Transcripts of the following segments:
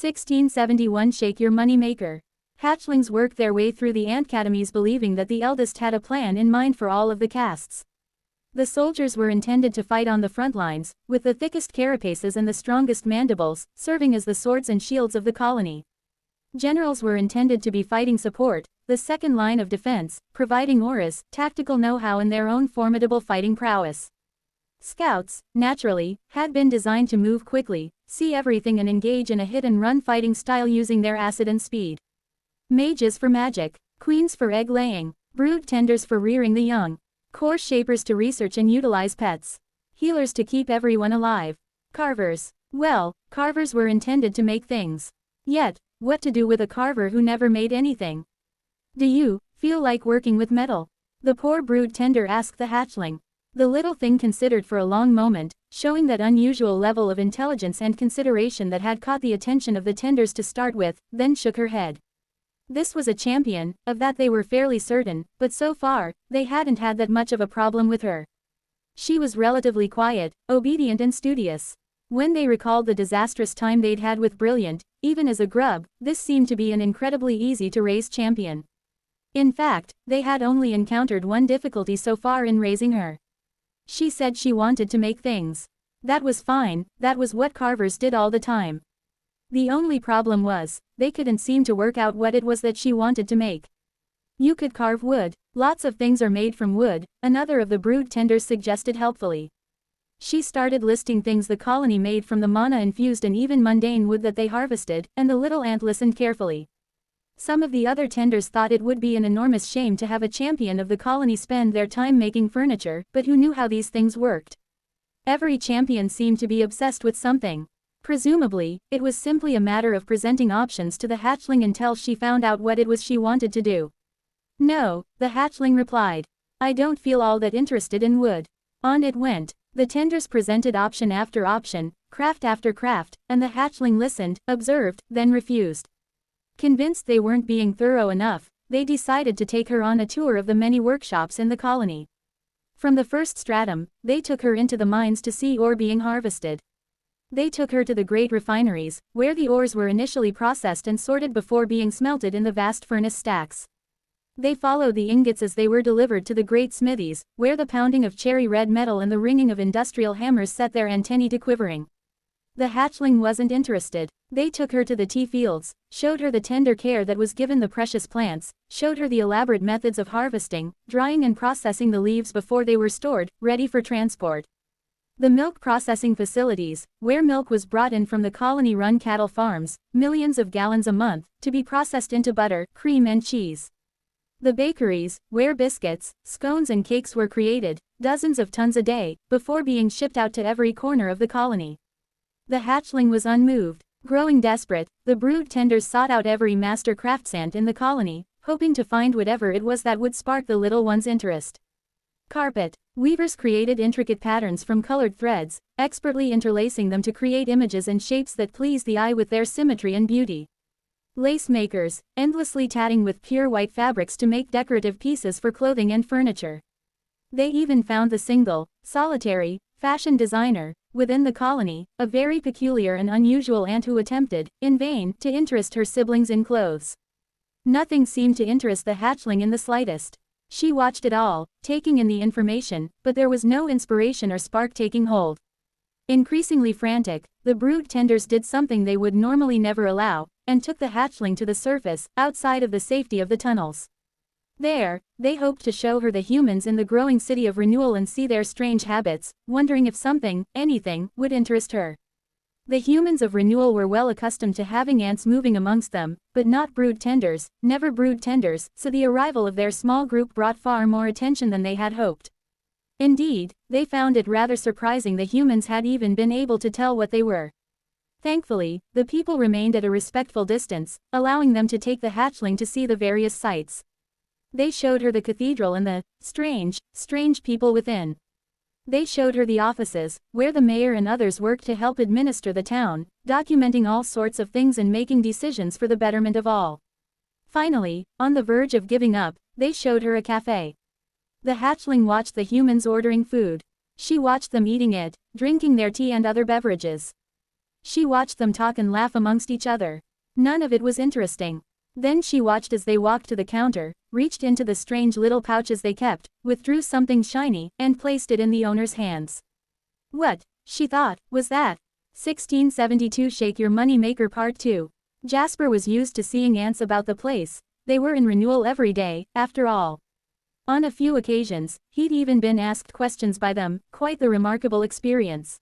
1671 Shake your money maker. Hatchlings worked their way through the academies believing that the eldest had a plan in mind for all of the castes. The soldiers were intended to fight on the front lines, with the thickest carapaces and the strongest mandibles, serving as the swords and shields of the colony. Generals were intended to be fighting support, the second line of defense, providing auras, tactical know-how and their own formidable fighting prowess. Scouts, naturally, had been designed to move quickly, see everything and engage in a hit-and-run fighting style using their acid and speed. Mages for magic, queens for egg-laying, brood tenders for rearing the young, core shapers to research and utilize pets, healers to keep everyone alive, carvers. Well, carvers were intended to make things. Yet, what to do with a carver who never made anything? Do you feel like working with metal? The poor brood tender asked the hatchling. The little thing considered for a long moment, showing that unusual level of intelligence and consideration that had caught the attention of the tenders to start with, then shook her head. This was a champion, of that they were fairly certain, but so far, they hadn't had that much of a problem with her. She was relatively quiet, obedient and studious. When they recalled the disastrous time they'd had with Brilliant, even as a grub, this seemed to be an incredibly easy-to-raise champion. In fact, they had only encountered one difficulty so far in raising her. She said she wanted to make things. That was fine, that was what carvers did all the time. The only problem was, they couldn't seem to work out what it was that she wanted to make. You could carve wood. Lots of things are made from wood, another of the brood tenders suggested helpfully. She started listing things the colony made from the mana-infused and even mundane wood that they harvested, and the little ant listened carefully. Some of the other tenders thought it would be an enormous shame to have a champion of the colony spend their time making furniture, but who knew how these things worked? Every champion seemed to be obsessed with something. Presumably, it was simply a matter of presenting options to the hatchling until she found out what it was she wanted to do. No, the hatchling replied. I don't feel all that interested in wood. On it went. The tenders presented option after option, craft after craft, and the hatchling listened, observed, then refused. Convinced they weren't being thorough enough, they decided to take her on a tour of the many workshops in the colony. From the first stratum, they took her into the mines to see ore being harvested. They took her to the great refineries, where the ores were initially processed and sorted before being smelted in the vast furnace stacks. They followed the ingots as they were delivered to the great smithies, where the pounding of cherry red metal and the ringing of industrial hammers set their antennae to quivering. The hatchling wasn't interested. They took her to the tea fields, showed her the tender care that was given the precious plants, showed her the elaborate methods of harvesting, drying and processing the leaves before they were stored, ready for transport. The milk processing facilities, where milk was brought in from the colony-run cattle farms, millions of gallons a month, to be processed into butter, cream and cheese. The bakeries, where biscuits, scones and cakes were created, dozens of tons a day, before being shipped out to every corner of the colony. The hatchling was unmoved. Growing desperate, the brood tenders sought out every master craftsman in the colony, hoping to find whatever it was that would spark the little one's interest. Carpet. Weavers created intricate patterns from colored threads, expertly interlacing them to create images and shapes that please the eye with their symmetry and beauty. Lace makers, endlessly tatting with pure white fabrics to make decorative pieces for clothing and furniture. They even found the single, solitary, fashion designer, within the colony, a very peculiar and unusual ant who attempted, in vain, to interest her siblings in clothes. Nothing seemed to interest the hatchling in the slightest. She watched it all, taking in the information, but there was no inspiration or spark taking hold. Increasingly frantic, the brood tenders did something they would normally never allow, and took the hatchling to the surface, outside of the safety of the tunnels. There, they hoped to show her the humans in the growing city of renewal and see their strange habits, wondering if something, anything, would interest her. The humans of renewal were well accustomed to having ants moving amongst them, but not brood tenders, never brood tenders, so the arrival of their small group brought far more attention than they had hoped. Indeed, they found it rather surprising the humans had even been able to tell what they were. Thankfully, the people remained at a respectful distance, allowing them to take the hatchling to see the various sights. They showed her the cathedral and the strange people within. They showed her the offices, where the mayor and others worked to help administer the town, documenting all sorts of things and making decisions for the betterment of all. Finally, on the verge of giving up, they showed her a cafe. The hatchling watched the humans ordering food. She watched them eating it, drinking their tea and other beverages. She watched them talk and laugh amongst each other. None of it was interesting. Then she watched as they walked to the counter, reached into the strange little pouches they kept, withdrew something shiny, and placed it in the owner's hands. What, she thought, was that? 1672 Shake Your Money Maker Part 2. Jasper was used to seeing ants about the place. They were in renewal every day, after all. On a few occasions, he'd even been asked questions by them, quite the remarkable experience.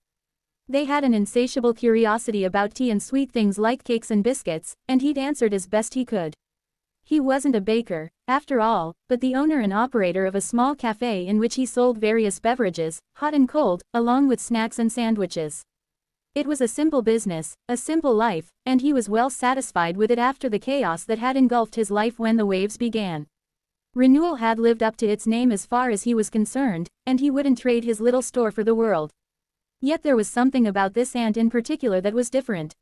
They had an insatiable curiosity about tea and sweet things like cakes and biscuits, and he'd answered as best he could. He wasn't a baker, after all, but the owner and operator of a small cafe in which he sold various beverages, hot and cold, along with snacks and sandwiches. It was a simple business, a simple life, and he was well satisfied with it after the chaos that had engulfed his life when the waves began. Renewal had lived up to its name as far as he was concerned, and he wouldn't trade his little store for the world. Yet there was something about this ant in particular that was different.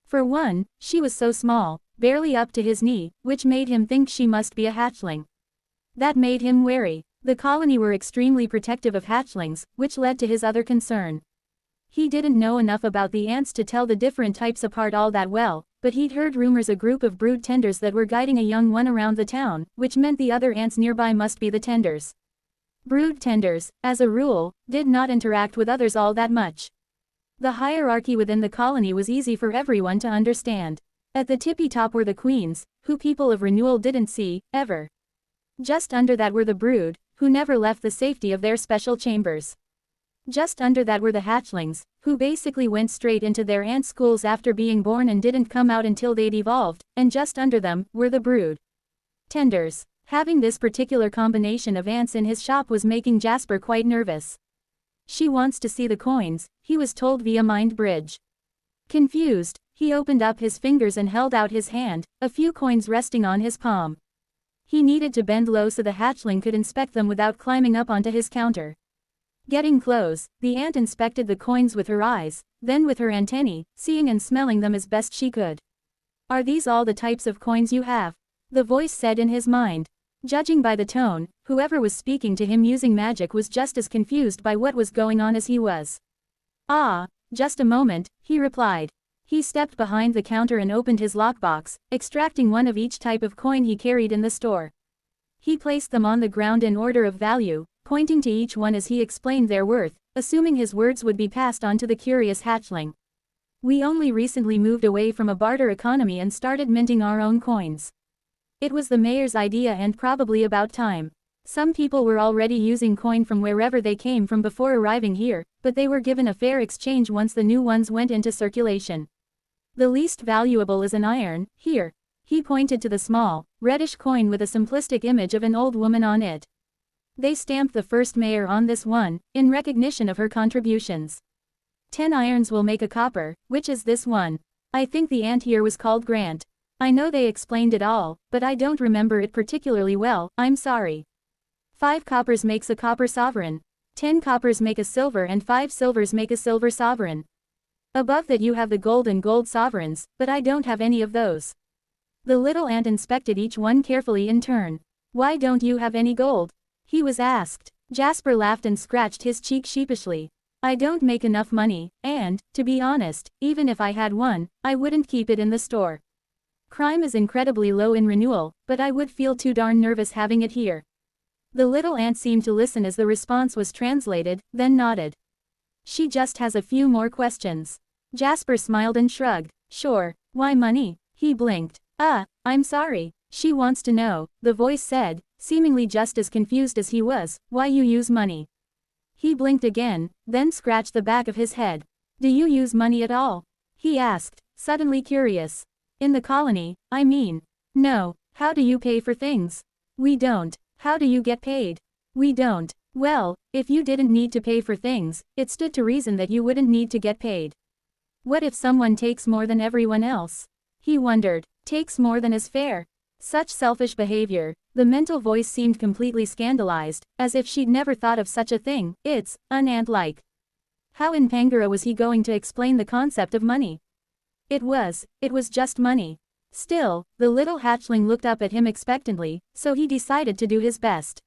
For one, she was so small, barely up to his knee, which made him think she must be a hatchling. That made him wary. The colony were extremely protective of hatchlings, which led to his other concern. He didn't know enough about the ants to tell the different types apart all that well, but he'd heard rumors a group of brood tenders that were guiding a young one around the town, which meant the other ants nearby must be the tenders. Brood tenders, as a rule, did not interact with others all that much. The hierarchy within the colony was easy for everyone to understand. At the tippy top were the queens, who people of renewal didn't see, ever. Just under that were the brood, who never left the safety of their special chambers. Just under that were the hatchlings, who basically went straight into their ant schools after being born and didn't come out until they'd evolved, and just under them were the brood tenders. Having this particular combination of ants in his shop was making Jasper quite nervous. She wants to see the coins, he was told via Mind Bridge. Confused, he opened up his fingers and held out his hand, a few coins resting on his palm. He needed to bend low so the hatchling could inspect them without climbing up onto his counter. Getting close, the ant inspected the coins with her eyes, then with her antennae, seeing and smelling them as best she could. Are these all the types of coins you have? The voice said in his mind. Judging by the tone, whoever was speaking to him using magic was just as confused by what was going on as he was. Ah, just a moment, he replied. He stepped behind the counter and opened his lockbox, extracting one of each type of coin he carried in the store. He placed them on the ground in order of value, pointing to each one as he explained their worth, assuming his words would be passed on to the curious hatchling. We only recently moved away from a barter economy and started minting our own coins. It was the mayor's idea and probably about time. Some people were already using coin from wherever they came from before arriving here, but they were given a fair exchange once the new ones went into circulation. The least valuable is an iron, here. He pointed to the small, reddish coin with a simplistic image of an old woman on it. They stamped the first mayor on this one, in recognition of her contributions. 10 irons will make a copper, which is this one. I think the ant here was called Grant. I know they explained it all, but I don't remember it particularly well, I'm sorry. 5 coppers makes a copper sovereign. 10 coppers make a silver and 5 silvers make a silver sovereign. Above that you have the gold and gold sovereigns, but I don't have any of those. The little ant inspected each one carefully in turn. Why don't you have any gold? He was asked. Jasper laughed and scratched his cheek sheepishly. I don't make enough money, and, to be honest, even if I had one, I wouldn't keep it in the store. Crime is incredibly low in renewal, but I would feel too darn nervous having it here. The little ant seemed to listen as the response was translated, then nodded. She just has a few more questions. Jasper smiled and shrugged. Sure, why money? He blinked. I'm sorry. She wants to know, the voice said, seemingly just as confused as he was, why you use money. He blinked again, then scratched the back of his head. Do you use money at all? He asked, suddenly curious. In the colony, I mean. No. How do you pay for things? We don't. How do you get paid? We don't. Well, if you didn't need to pay for things, it stood to reason that you wouldn't need to get paid. What if someone takes more than everyone else? He wondered. Takes more than is fair. Such selfish behavior. The mental voice seemed completely scandalized, as if she'd never thought of such a thing. It's un-ant-like. How in Pangara was he going to explain the concept of money? It was just money. Still, the little hatchling looked up at him expectantly, so he decided to do his best.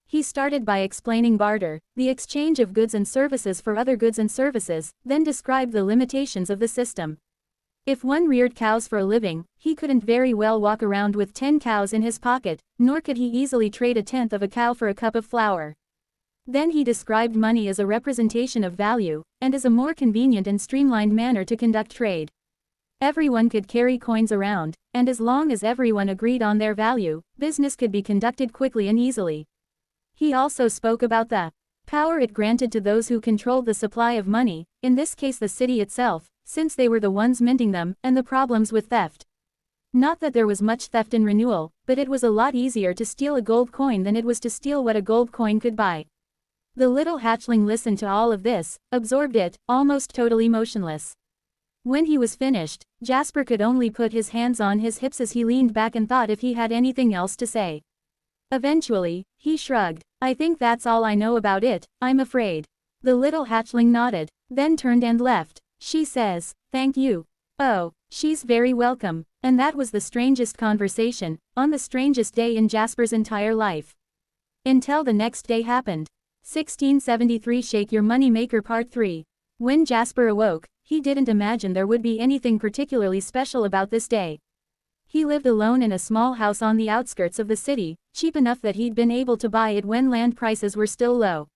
He started by explaining barter, the exchange of goods and services for other goods and services, then described the limitations of the system. If one reared cows for a living, he couldn't very well walk around with 10 cows in his pocket, nor could he easily trade a tenth of a cow for a cup of flour. Then he described money as a representation of value, and as a more convenient and streamlined manner to conduct trade. Everyone could carry coins around, and as long as everyone agreed on their value, business could be conducted quickly and easily. He also spoke about the power it granted to those who controlled the supply of money, in this case the city itself, since they were the ones minting them, and the problems with theft. Not that there was much theft in Renewal, but it was a lot easier to steal a gold coin than it was to steal what a gold coin could buy. The little hatchling listened to all of this, absorbed it, almost totally motionless. When he was finished, Jasper could only put his hands on his hips as he leaned back and thought if he had anything else to say. Eventually, he shrugged. I think that's all I know about it, I'm afraid. The little hatchling nodded, then turned and left. She says, thank you. Oh, she's very welcome. And that was the strangest conversation, on the strangest day in Jasper's entire life. Until the next day happened. 1673 Shake Your Money Maker Part 3. When Jasper awoke, he didn't imagine there would be anything particularly special about this day. He lived alone in a small house on the outskirts of the city, cheap enough that he'd been able to buy it when land prices were still low.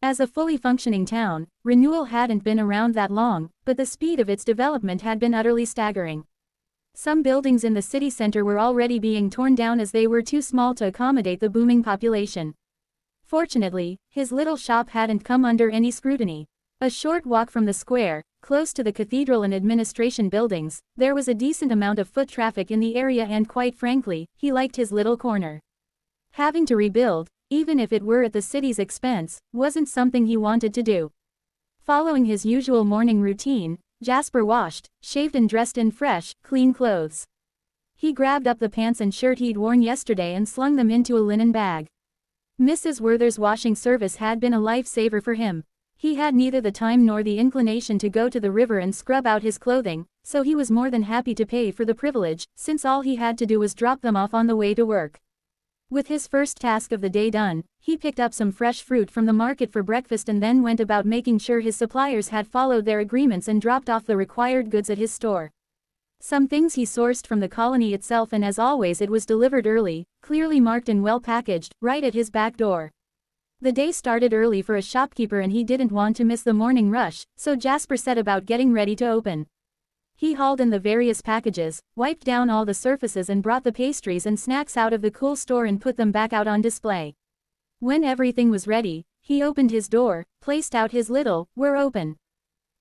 As a fully functioning town, Renewal hadn't been around that long, but the speed of its development had been utterly staggering. Some buildings in the city center were already being torn down as they were too small to accommodate the booming population. Fortunately, his little shop hadn't come under any scrutiny. A short walk from the square, close to the cathedral and administration buildings, there was a decent amount of foot traffic in the area and quite frankly, he liked his little corner. Having to rebuild, even if it were at the city's expense, wasn't something he wanted to do. Following his usual morning routine, Jasper washed, shaved and dressed in fresh, clean clothes. He grabbed up the pants and shirt he'd worn yesterday and slung them into a linen bag. Mrs. Werther's washing service had been a lifesaver for him. He had neither the time nor the inclination to go to the river and scrub out his clothing, so he was more than happy to pay for the privilege, since all he had to do was drop them off on the way to work. With his first task of the day done, he picked up some fresh fruit from the market for breakfast and then went about making sure his suppliers had followed their agreements and dropped off the required goods at his store. Some things he sourced from the colony itself, and as always it was delivered early, clearly marked and well packaged, right at his back door. The day started early for a shopkeeper and he didn't want to miss the morning rush, so Jasper set about getting ready to open. He hauled in the various packages, wiped down all the surfaces and brought the pastries and snacks out of the cool store and put them back out on display. When everything was ready, he opened his door, placed out his little, "We're open"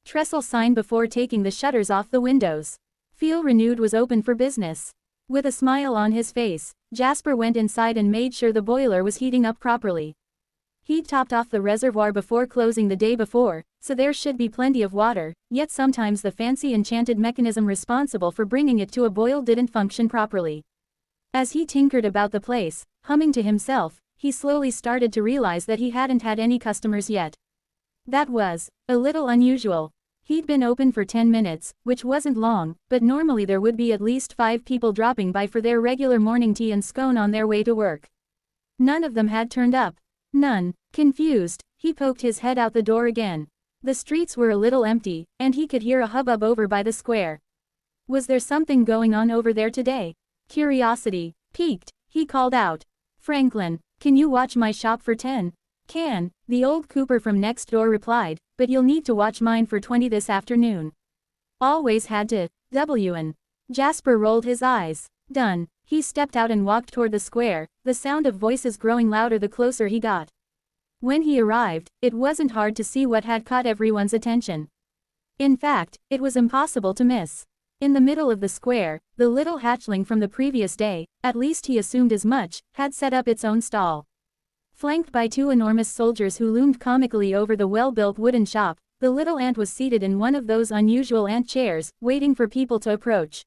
trestle sign before taking the shutters off the windows. Feel Renewed was open for business. With a smile on his face, Jasper went inside and made sure the boiler was heating up properly. He'd topped off the reservoir before closing the day before, so there should be plenty of water, yet sometimes the fancy enchanted mechanism responsible for bringing it to a boil didn't function properly. As he tinkered about the place, humming to himself, he slowly started to realize that he hadn't had any customers yet. That was a little unusual. He'd been open for 10 minutes, which wasn't long, but normally there would be at least 5 people dropping by for their regular morning tea and scone on their way to work. None of them had turned up. None. Confused, he poked his head out the door again. The streets were a little empty, and he could hear a hubbub over by the square. Was there something going on over there today? Curiosity piqued, he called out. Franklin, can you watch my shop for 10? Can, the old cooper from next door replied, but you'll need to watch mine for 20 this afternoon. Always had to, WN. Jasper rolled his eyes. Done. He stepped out and walked toward the square, the sound of voices growing louder the closer he got. When he arrived, it wasn't hard to see what had caught everyone's attention. In fact, it was impossible to miss. In the middle of the square, the little hatchling from the previous day, at least he assumed as much, had set up its own stall. Flanked by 2 enormous soldiers who loomed comically over the well-built wooden shop, the little ant was seated in one of those unusual ant chairs, waiting for people to approach.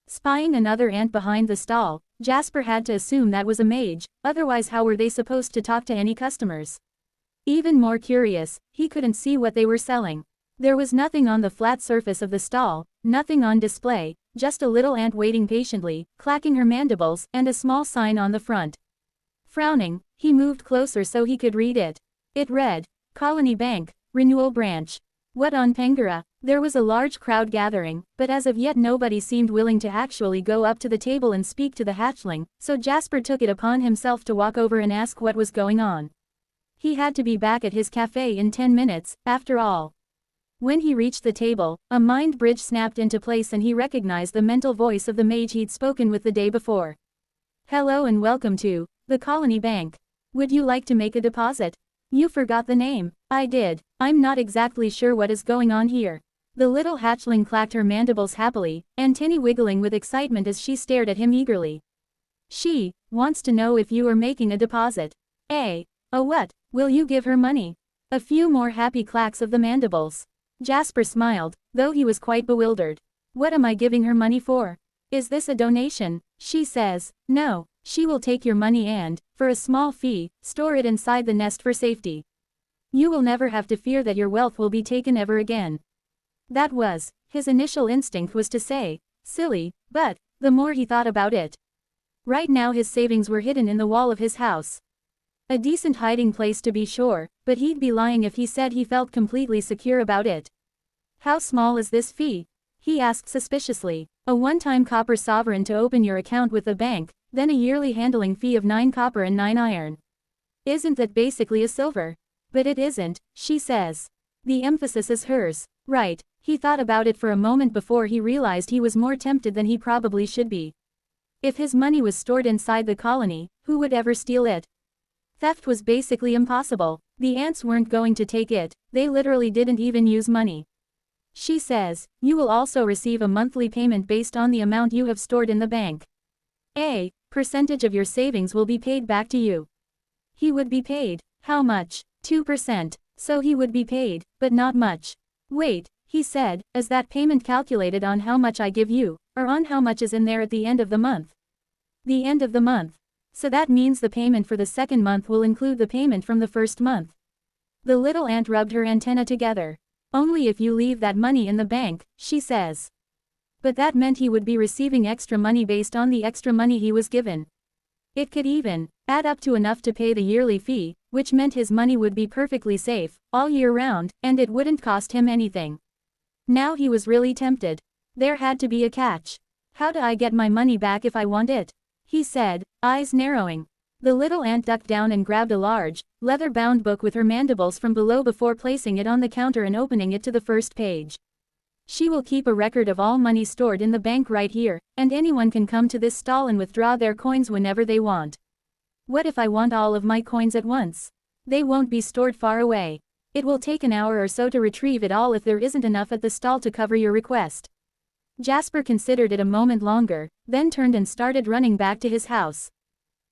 Spying another ant behind the stall, Jasper had to assume that was a mage, otherwise how were they supposed to talk to any customers? Even more curious, he couldn't see what they were selling. There was nothing on the flat surface of the stall, nothing on display, just a little ant waiting patiently, clacking her mandibles, and a small sign on the front. Frowning, He moved closer so he could read it. It read, Colony Bank, Renewal Branch. What on Pengara? There was a large crowd gathering, but as of yet nobody seemed willing to actually go up to the table and speak to the hatchling, so Jasper took it upon himself to walk over and ask what was going on. He had to be back at his cafe in 10 minutes, after all. When he reached the table, a mind bridge snapped into place and he recognized the mental voice of the mage he'd spoken with the day before. Hello and welcome to the Colony Bank. Would you like to make a deposit? You forgot the name. I did. I'm not exactly sure what is going on here. The little hatchling clacked her mandibles happily, antennae wiggling with excitement as she stared at him eagerly. She wants to know if you are making a deposit. A what? Will you give her money? A few more happy clacks of the mandibles. Jasper smiled, though he was quite bewildered. What am I giving her money for? Is this a donation? She says, no, she will take your money and, for a small fee, store it inside the nest for safety. You will never have to fear that your wealth will be taken ever again. That was, his initial instinct was to say, silly, but, the more he thought about it. Right now his savings were hidden in the wall of his house. A decent hiding place to be sure, but he'd be lying if he said he felt completely secure about it. How small is this fee? He asked suspiciously. A one-time copper sovereign to open your account with the bank, then a yearly handling fee of 9 copper and 9 iron. Isn't that basically a silver? But it isn't, she says. The emphasis is hers. Right, he thought about it for a moment before he realized he was more tempted than he probably should be. If his money was stored inside the colony, who would ever steal it? Theft was basically impossible. The ants weren't going to take it, they literally didn't even use money. She says, you will also receive a monthly payment based on the amount you have stored in the bank. A percentage of your savings will be paid back to you. He would be paid. How much? 2%. So he would be paid, but not much. Wait, he said, is that payment calculated on how much I give you, or on how much is in there at the end of the month? The end of the month. So that means the payment for the second month will include the payment from the first month. The little ant rubbed her antenna together. Only if you leave that money in the bank, she says. But that meant he would be receiving extra money based on the extra money he was given. It could even add up to enough to pay the yearly fee, which meant his money would be perfectly safe, all year round, and it wouldn't cost him anything. Now he was really tempted. There had to be a catch. How do I get my money back if I want it? He said, eyes narrowing. The little ant ducked down and grabbed a large, leather-bound book with her mandibles from below before placing it on the counter and opening it to the first page. She will keep a record of all money stored in the bank right here, and anyone can come to this stall and withdraw their coins whenever they want. What if I want all of my coins at once? They won't be stored far away. It will take an hour or so to retrieve it all if there isn't enough at the stall to cover your request. Jasper considered it a moment longer, then turned and started running back to his house.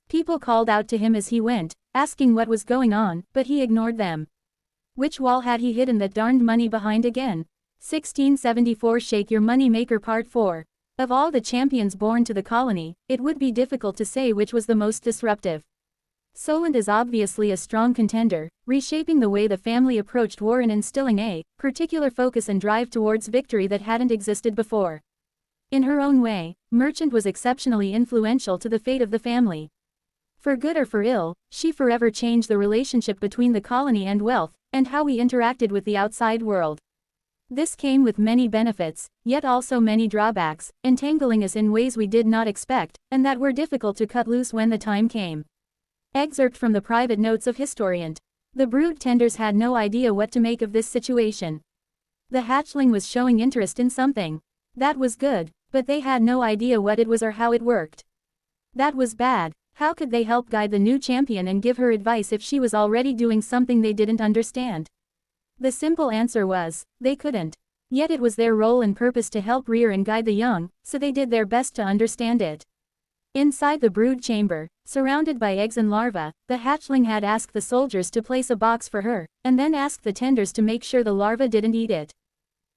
People called out to him as he went, asking what was going on, but he ignored them. Which wall had he hidden that darned money behind again? 1674 Shake Your Money Maker Part 4. Of all the champions born to the colony, it would be difficult to say which was the most disruptive. Solent is obviously a strong contender, reshaping the way the family approached war and instilling a particular focus and drive towards victory that hadn't existed before. In her own way, Merchant was exceptionally influential to the fate of the family. For good or for ill, she forever changed the relationship between the colony and wealth, and how we interacted with the outside world. This came with many benefits, yet also many drawbacks, entangling us in ways we did not expect, and that were difficult to cut loose when the time came. Excerpt from the private notes of historian. The brood tenders had no idea what to make of this situation. The hatchling was showing interest in something. That was good, but they had no idea what it was or how it worked. That was bad. How could they help guide the new champion and give her advice if she was already doing something they didn't understand? The simple answer was, they couldn't. Yet it was their role and purpose to help rear and guide the young, so they did their best to understand it. Inside the brood chamber, surrounded by eggs and larvae, the hatchling had asked the soldiers to place a box for her, and then asked the tenders to make sure the larvae didn't eat it.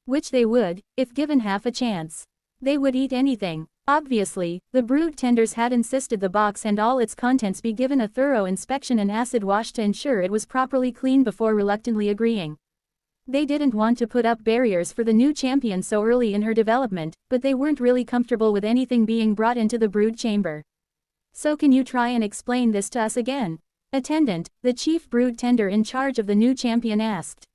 Which they would, if given half a chance. They would eat anything. Obviously, the brood tenders had insisted the box and all its contents be given a thorough inspection and acid wash to ensure it was properly cleaned before reluctantly agreeing. They didn't want to put up barriers for the new champion so early in her development, but they weren't really comfortable with anything being brought into the brood chamber. So can you try and explain this to us again? Attendant, the chief brood tender in charge of the new champion asked.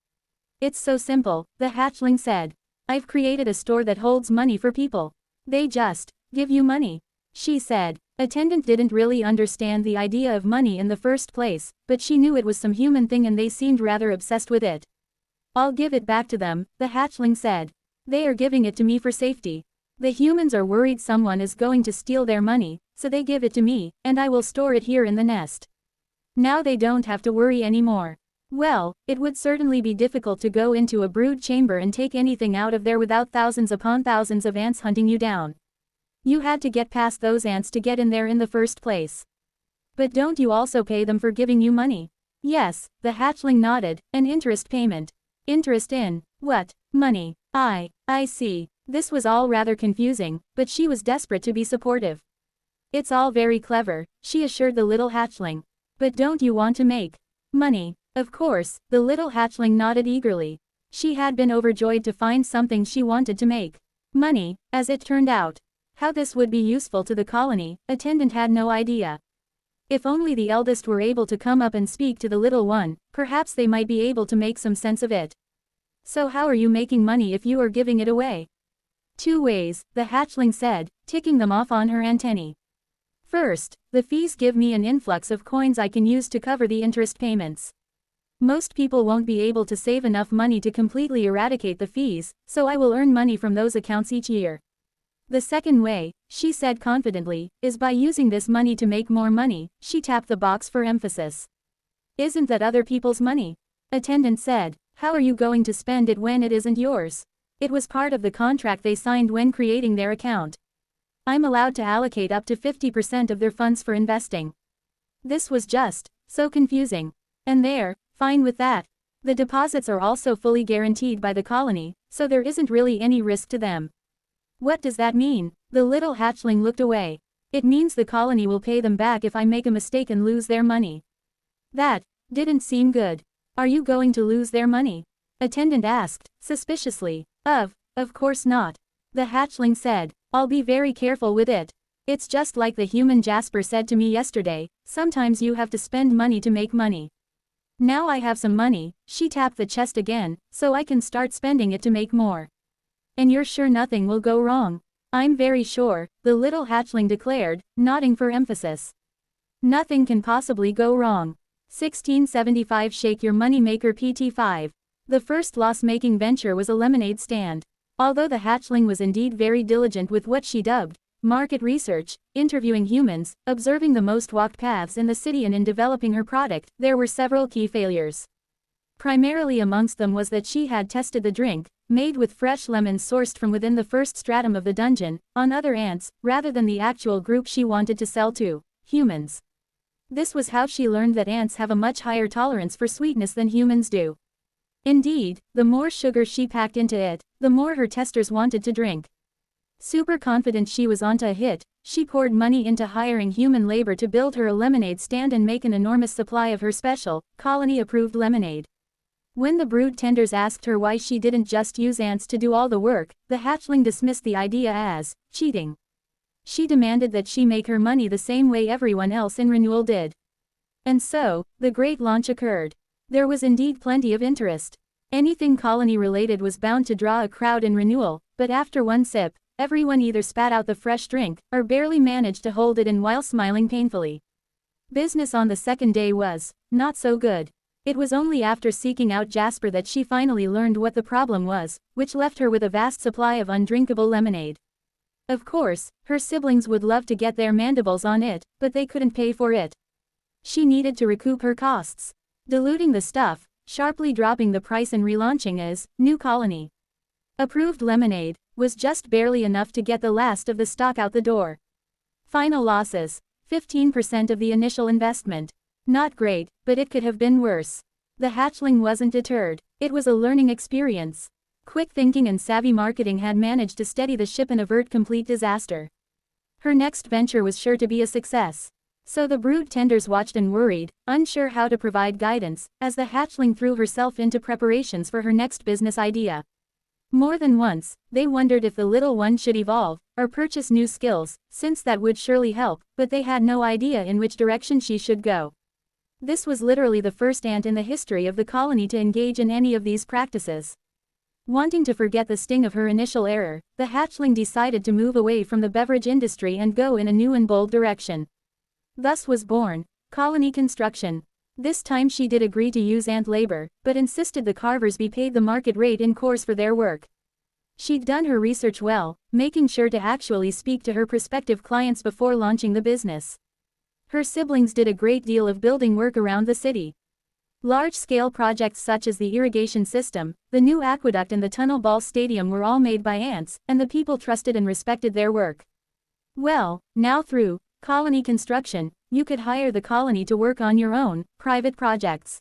It's so simple, the hatchling said. I've created a store that holds money for people. They just give you money, she said. Attendant didn't really understand the idea of money in the first place, but she knew it was some human thing and they seemed rather obsessed with it. I'll give it back to them, the hatchling said. They are giving it to me for safety. The humans are worried someone is going to steal their money, so they give it to me, and I will store it here in the nest. Now they don't have to worry anymore. Well, it would certainly be difficult to go into a brood chamber and take anything out of there without thousands upon thousands of ants hunting you down. You had to get past those ants to get in there in the first place. But don't you also pay them for giving you money? Yes, the hatchling nodded, an interest payment. Interest in what? Money. I see. This was all rather confusing, but she was desperate to be supportive. It's all very clever, she assured the little hatchling. But don't you want to make money? Of course, the little hatchling nodded eagerly. She had been overjoyed to find something she wanted to make money, as it turned out. How this would be useful to the colony, Attendant had no idea. If only the eldest were able to come up and speak to the little one, perhaps they might be able to make some sense of it. So how are you making money if you are giving it away? 2 ways, the hatchling said, ticking them off on her antennae. First, the fees give me an influx of coins I can use to cover the interest payments. Most people won't be able to save enough money to completely eradicate the fees, so I will earn money from those accounts each year. The second way, she said confidently, is by using this money to make more money, she tapped the box for emphasis. Isn't that other people's money? Attendant said, how are you going to spend it when it isn't yours? It was part of the contract they signed when creating their account. I'm allowed to allocate up to 50% of their funds for investing. This was just so confusing. And they're fine with that. The deposits are also fully guaranteed by the colony, so there isn't really any risk to them. What does that mean? The little hatchling looked away. It means the colony will pay them back if I make a mistake and lose their money. That didn't seem good. Are you going to lose their money? Attendant asked, suspiciously. Of course not. The hatchling said, I'll be very careful with it. It's just like the human Jasper said to me yesterday, sometimes you have to spend money to make money. Now I have some money, she tapped the chest again, so I can start spending it to make more. And you're sure nothing will go wrong? I'm very sure, the little hatchling declared, nodding for emphasis. Nothing can possibly go wrong. 1675 Shake Your Moneymaker PT5. The first loss-making venture was a lemonade stand. Although the hatchling was indeed very diligent with what she dubbed market research, interviewing humans, observing the most walked paths in the city and in developing her product, there were several key failures. Primarily amongst them was that she had tested the drink, made with fresh lemons sourced from within the first stratum of the dungeon, on other ants, rather than the actual group she wanted to sell to, humans. This was how she learned that ants have a much higher tolerance for sweetness than humans do. Indeed, the more sugar she packed into it, the more her testers wanted to drink. Super confident she was onto a hit, she poured money into hiring human labor to build her a lemonade stand and make an enormous supply of her special, colony-approved lemonade. When the brood tenders asked her why she didn't just use ants to do all the work, the hatchling dismissed the idea as cheating. She demanded that she make her money the same way everyone else in Renewal did. And so, the great launch occurred. There was indeed plenty of interest. Anything colony-related was bound to draw a crowd in Renewal, but after one sip, everyone either spat out the fresh drink, or barely managed to hold it in while smiling painfully. Business on the second day was not so good. It was only after seeking out Jasper that she finally learned what the problem was, which left her with a vast supply of undrinkable lemonade. Of course, her siblings would love to get their mandibles on it, but they couldn't pay for it. She needed to recoup her costs. Diluting the stuff, sharply dropping the price and relaunching as new colony approved lemonade was just barely enough to get the last of the stock out the door. Final losses, 15% of the initial investment. Not great, but it could have been worse. The hatchling wasn't deterred. It was a learning experience. Quick thinking and savvy marketing had managed to steady the ship and avert complete disaster. Her next venture was sure to be a success. So the brood tenders watched and worried, unsure how to provide guidance, as the hatchling threw herself into preparations for her next business idea. More than once, they wondered if the little one should evolve, or purchase new skills, since that would surely help, but they had no idea in which direction she should go. This was literally the first ant in the history of the colony to engage in any of these practices. Wanting to forget the sting of her initial error, the hatchling decided to move away from the beverage industry and go in a new and bold direction. Thus was born colony construction. This time she did agree to use ant labor, but insisted the carvers be paid the market rate in course for their work. She'd done her research well, making sure to actually speak to her prospective clients before launching the business. Her siblings did a great deal of building work around the city. Large-scale projects such as the irrigation system, the new aqueduct and the tunnel ball stadium were all made by ants, and the people trusted and respected their work. Well, now through colony construction, you could hire the colony to work on your own private projects.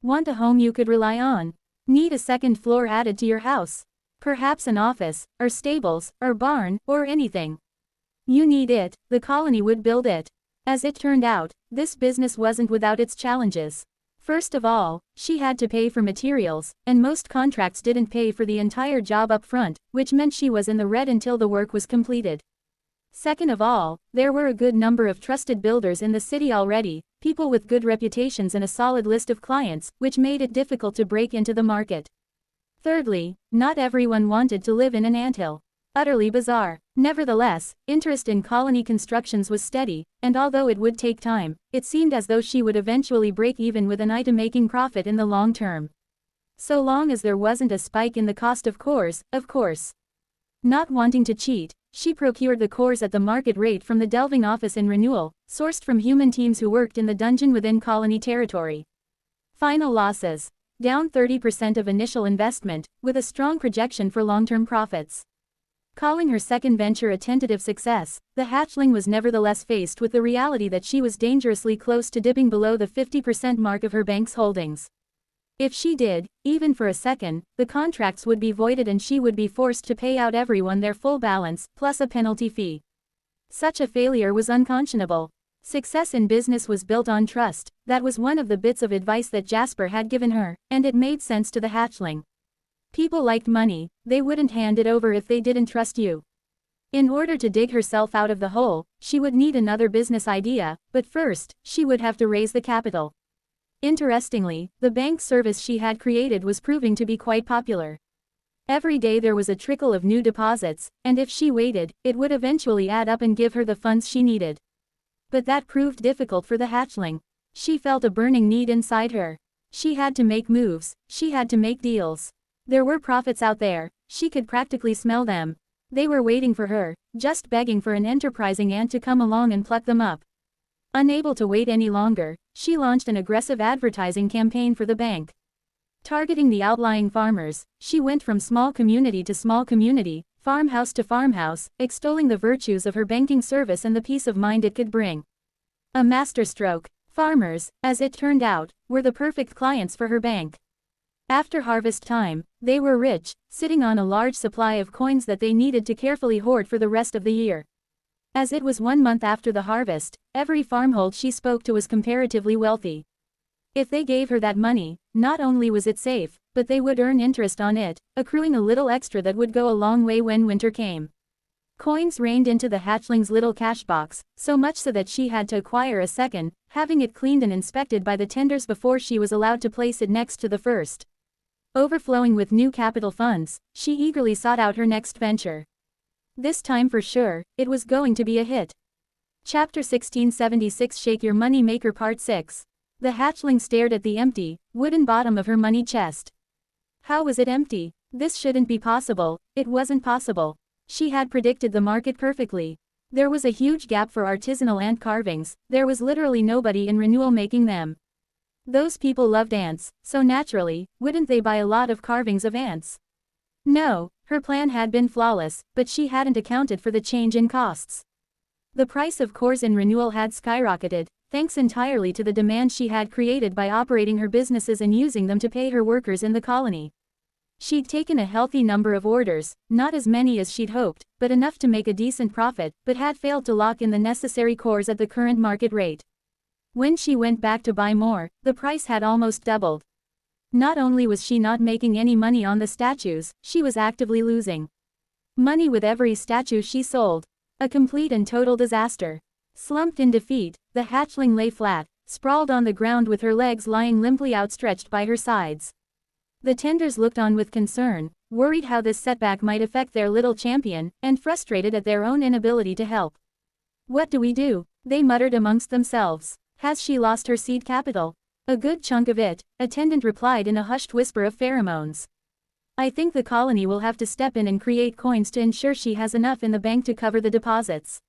Want a home you could rely on? Need a second floor added to your house? Perhaps an office, or stables, or barn, or anything. You need it, the colony would build it. As it turned out, this business wasn't without its challenges. First of all, she had to pay for materials, and most contracts didn't pay for the entire job up front, which meant she was in the red until the work was completed. Second of all, there were a good number of trusted builders in the city already, people with good reputations and a solid list of clients, which made it difficult to break into the market. Thirdly, not everyone wanted to live in an anthill. Utterly bizarre. Nevertheless, interest in colony constructions was steady, and although it would take time, it seemed as though she would eventually break even with an item-making profit in the long term. So long as there wasn't a spike in the cost of cores, of course. Not wanting to cheat, she procured the cores at the market rate from the delving office in Renewal, sourced from human teams who worked in the dungeon within colony territory. Final losses. Down 30% of initial investment, with a strong projection for long-term profits. Calling her second venture a tentative success, the hatchling was nevertheless faced with the reality that she was dangerously close to dipping below the 50% mark of her bank's holdings. If she did, even for a second, the contracts would be voided and she would be forced to pay out everyone their full balance, plus a penalty fee. Such a failure was unconscionable. Success in business was built on trust. That was one of the bits of advice that Jasper had given her, and it made sense to the hatchling. People liked money, they wouldn't hand it over if they didn't trust you. In order to dig herself out of the hole, she would need another business idea, but first, she would have to raise the capital. Interestingly, the bank service she had created was proving to be quite popular. Every day there was a trickle of new deposits, and if she waited, it would eventually add up and give her the funds she needed. But that proved difficult for the hatchling. She felt a burning need inside her. She had to make moves, she had to make deals. There were profits out there, she could practically smell them. They were waiting for her, just begging for an enterprising ant to come along and pluck them up. Unable to wait any longer, she launched an aggressive advertising campaign for the bank. Targeting the outlying farmers, she went from small community to small community, farmhouse to farmhouse, extolling the virtues of her banking service and the peace of mind it could bring. A masterstroke. Farmers, as it turned out, were the perfect clients for her bank. After harvest time, they were rich, sitting on a large supply of coins that they needed to carefully hoard for the rest of the year. As it was 1 month after the harvest, every farmhold she spoke to was comparatively wealthy. If they gave her that money, not only was it safe, but they would earn interest on it, accruing a little extra that would go a long way when winter came. Coins rained into the hatchling's little cash box, so much so that she had to acquire a second, having it cleaned and inspected by the tenders before she was allowed to place it next to the first. Overflowing with new capital funds, she eagerly sought out her next venture. This time for sure, it was going to be a hit. Chapter 1676 Shake Your Money Maker Part 6. The hatchling stared at the empty, wooden bottom of her money chest. How was it empty? This shouldn't be possible. It wasn't possible. She had predicted the market perfectly. There was a huge gap for artisanal ant carvings, there was literally nobody in Renewal making them. Those people loved ants, so naturally, wouldn't they buy a lot of carvings of ants? No, her plan had been flawless, but she hadn't accounted for the change in costs. The price of cores in Renewal had skyrocketed, thanks entirely to the demand she had created by operating her businesses and using them to pay her workers in the colony. She'd taken a healthy number of orders, not as many as she'd hoped, but enough to make a decent profit, but had failed to lock in the necessary cores at the current market rate. When she went back to buy more, the price had almost doubled. Not only was she not making any money on the statues, she was actively losing money with every statue she sold. A complete and total disaster. Slumped in defeat, the hatchling lay flat, sprawled on the ground with her legs lying limply outstretched by her sides. The tenders looked on with concern, worried how this setback might affect their little champion, and frustrated at their own inability to help. "What do we do?" they muttered amongst themselves. "Has she lost her seed capital?" "A good chunk of it," attendant replied in a hushed whisper of pheromones. "I think the colony will have to step in and create coins to ensure she has enough in the bank to cover the deposits."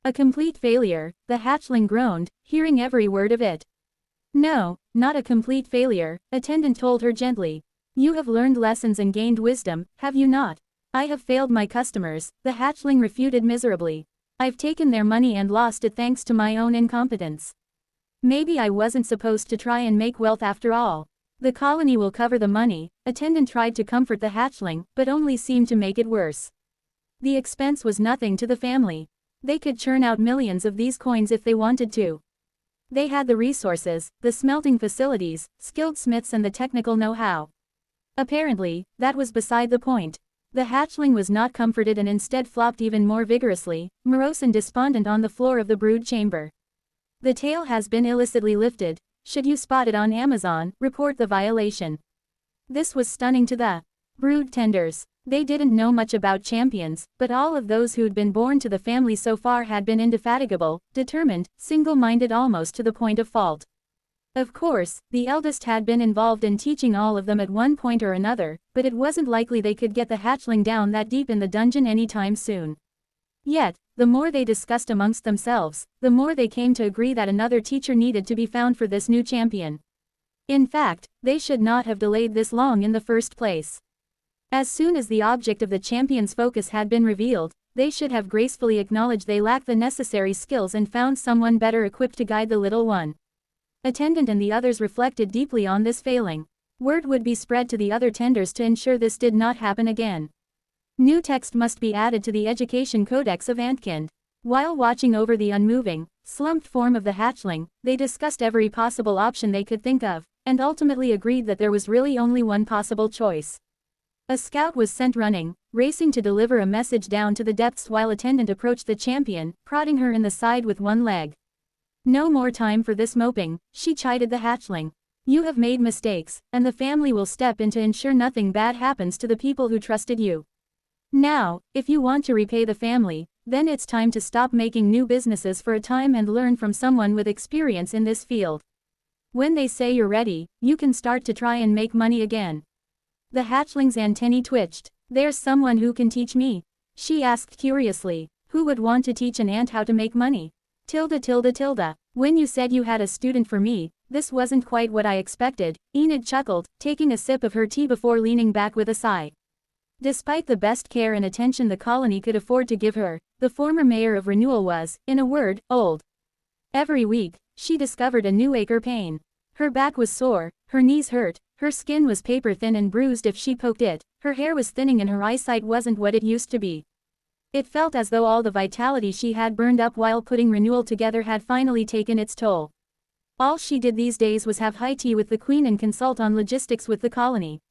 "A complete failure," the hatchling groaned, hearing every word of it. "No, not a complete failure," attendant told her gently. "You have learned lessons and gained wisdom, have you not?" "I have failed my customers," the hatchling refuted miserably. "I've taken their money and lost it thanks to my own incompetence. Maybe I wasn't supposed to try and make wealth after all. The colony will cover the money," attendant tried to comfort the hatchling, but only seemed to make it worse. The expense was nothing to the family. They could churn out millions of these coins if they wanted to. They had the resources, the smelting facilities, skilled smiths and the technical know-how. Apparently, that was beside the point. The hatchling was not comforted and instead flopped even more vigorously, morose and despondent on the floor of the brood chamber. "The tail has been illicitly lifted. Should you spot it on Amazon, report the violation." This was stunning to the brood tenders. They didn't know much about champions, but all of those who'd been born to the family so far had been indefatigable, determined, single-minded almost to the point of fault. Of course, the eldest had been involved in teaching all of them at one point or another, but it wasn't likely they could get the hatchling down that deep in the dungeon anytime soon. Yet, the more they discussed amongst themselves, the more they came to agree that another teacher needed to be found for this new champion. In fact, they should not have delayed this long in the first place. As soon as the object of the champion's focus had been revealed, they should have gracefully acknowledged they lacked the necessary skills and found someone better equipped to guide the little one. Attendant and the others reflected deeply on this failing. Word would be spread to the other tenders to ensure this did not happen again. New text must be added to the Education Codex of Antkind. While watching over the unmoving, slumped form of the hatchling, they discussed every possible option they could think of, and ultimately agreed that there was really only one possible choice. A scout was sent running, racing to deliver a message down to the depths while attendant approached the champion, prodding her in the side with one leg. "No more time for this moping," she chided the hatchling. "You have made mistakes, and the family will step in to ensure nothing bad happens to the people who trusted you. Now, if you want to repay the family, then it's time to stop making new businesses for a time and learn from someone with experience in this field. When they say you're ready, you can start to try and make money again." The hatchling's antennae twitched. "There's someone who can teach me?" she asked curiously. "Who would want to teach an ant how to make money?" Tilda. "When you said you had a student for me, this wasn't quite what I expected," Enid chuckled, taking a sip of her tea before leaning back with a sigh. Despite the best care and attention the colony could afford to give her, the former mayor of Renewal was, in a word, old. Every week, she discovered a new ache or pain. Her back was sore, her knees hurt, her skin was paper-thin and bruised if she poked it, her hair was thinning and her eyesight wasn't what it used to be. It felt as though all the vitality she had burned up while putting Renewal together had finally taken its toll. All she did these days was have high tea with the Queen and consult on logistics with the colony.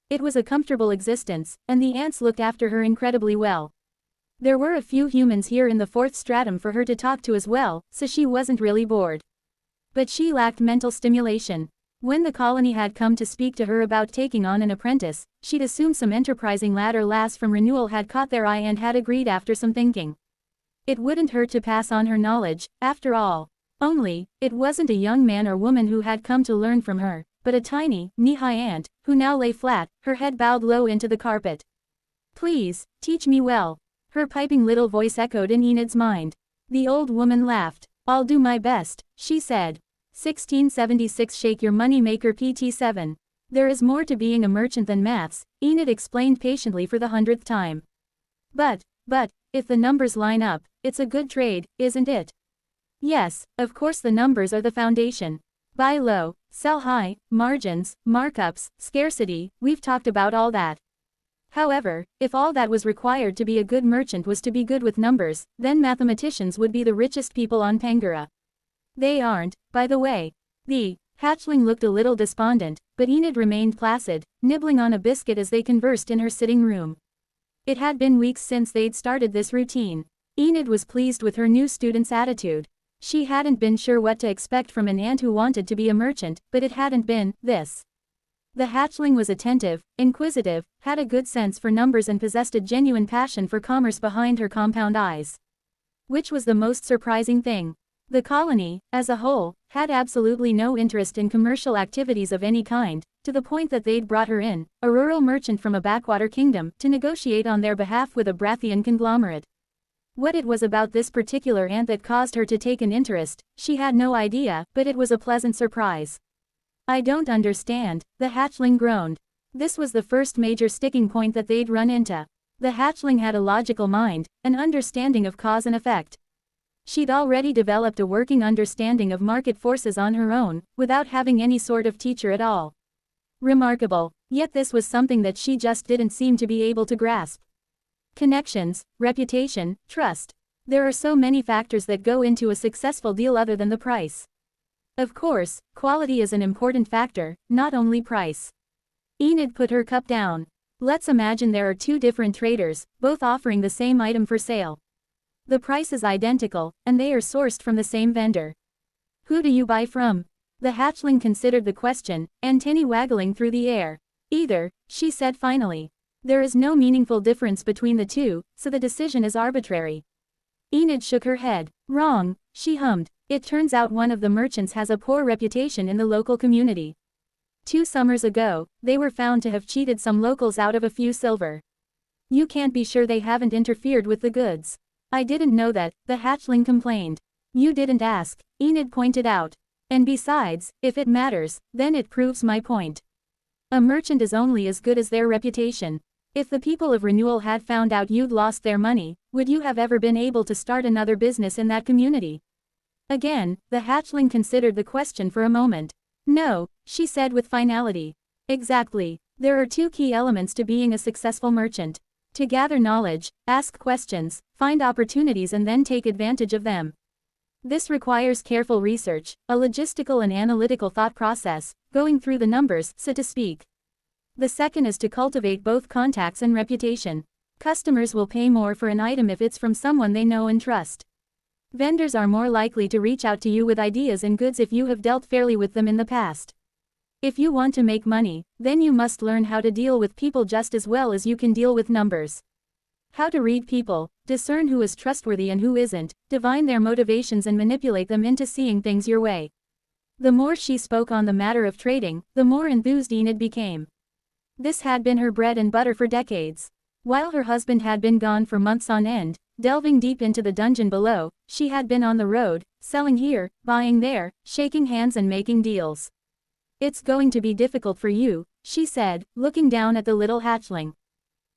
It was a comfortable existence, and the ants looked after her incredibly well. There were a few humans here in the fourth stratum for her to talk to as well, so she wasn't really bored. But she lacked mental stimulation. When the colony had come to speak to her about taking on an apprentice, she'd assumed some enterprising lad or lass from Renewal had caught their eye and had agreed after some thinking. It wouldn't hurt to pass on her knowledge, after all. Only, it wasn't a young man or woman who had come to learn from her, but a tiny, knee-high ant, who now lay flat, her head bowed low into the carpet. "Please, teach me well," her piping little voice echoed in Enid's mind. The old woman laughed. "I'll do my best," she said. 1676 Shake your money maker PT7. "There is more to being a merchant than maths," Enid explained patiently for the 100th time. But, if the numbers line up, it's a good trade, isn't it?" "Yes, of course the numbers are the foundation. Buy low, sell high, margins, markups, scarcity, we've talked about all that. However, if all that was required to be a good merchant was to be good with numbers, then mathematicians would be the richest people on Pangara. They aren't, by the way." The hatchling looked a little despondent, but Enid remained placid, nibbling on a biscuit as they conversed in her sitting room. It had been weeks since they'd started this routine. Enid was pleased with her new student's attitude. She hadn't been sure what to expect from an ant who wanted to be a merchant, but it hadn't been this. The hatchling was attentive, inquisitive, had a good sense for numbers and possessed a genuine passion for commerce behind her compound eyes. Which was the most surprising thing. The colony, as a whole, had absolutely no interest in commercial activities of any kind, to the point that they'd brought her in, a rural merchant from a backwater kingdom, to negotiate on their behalf with a Brathian conglomerate. What it was about this particular ant that caused her to take an interest, she had no idea, but it was a pleasant surprise. I don't understand, the hatchling groaned. This was the first major sticking point that they'd run into. The hatchling had a logical mind, an understanding of cause and effect. She'd already developed a working understanding of market forces on her own, without having any sort of teacher at all. Remarkable, yet this was something that she just didn't seem to be able to grasp. Connections, reputation, trust. There are so many factors that go into a successful deal other than the price. Of course, quality is an important factor, not only price. Enid put her cup down. Let's imagine there are two different traders, both offering the same item for sale. The price is identical, and they are sourced from the same vendor. Who do you buy from? The hatchling considered the question, antennae waggling through the air. Either, she said finally. There is no meaningful difference between the two, so the decision is arbitrary. Enid shook her head. Wrong, she hummed. It turns out one of the merchants has a poor reputation in the local community. 2 summers ago, they were found to have cheated some locals out of a few silver. You can't be sure they haven't interfered with the goods. I didn't know that, the hatchling complained. You didn't ask, Enid pointed out. And besides, if it matters, then it proves my point. A merchant is only as good as their reputation. If the people of Renewal had found out you'd lost their money, would you have ever been able to start another business in that community? Again, the hatchling considered the question for a moment. No, she said with finality. Exactly. There are 2 key elements to being a successful merchant. To gather knowledge, ask questions, find opportunities and then take advantage of them. This requires careful research, a logistical and analytical thought process, going through the numbers, so to speak. The second is to cultivate both contacts and reputation. Customers will pay more for an item if it's from someone they know and trust. Vendors are more likely to reach out to you with ideas and goods if you have dealt fairly with them in the past. If you want to make money, then you must learn how to deal with people just as well as you can deal with numbers. How to read people, discern who is trustworthy and who isn't, divine their motivations and manipulate them into seeing things your way. The more she spoke on the matter of trading, the more enthused Enid became. This had been her bread and butter for decades. While her husband had been gone for months on end, delving deep into the dungeon below, she had been on the road, selling here, buying there, shaking hands and making deals. It's going to be difficult for you, she said, looking down at the little hatchling.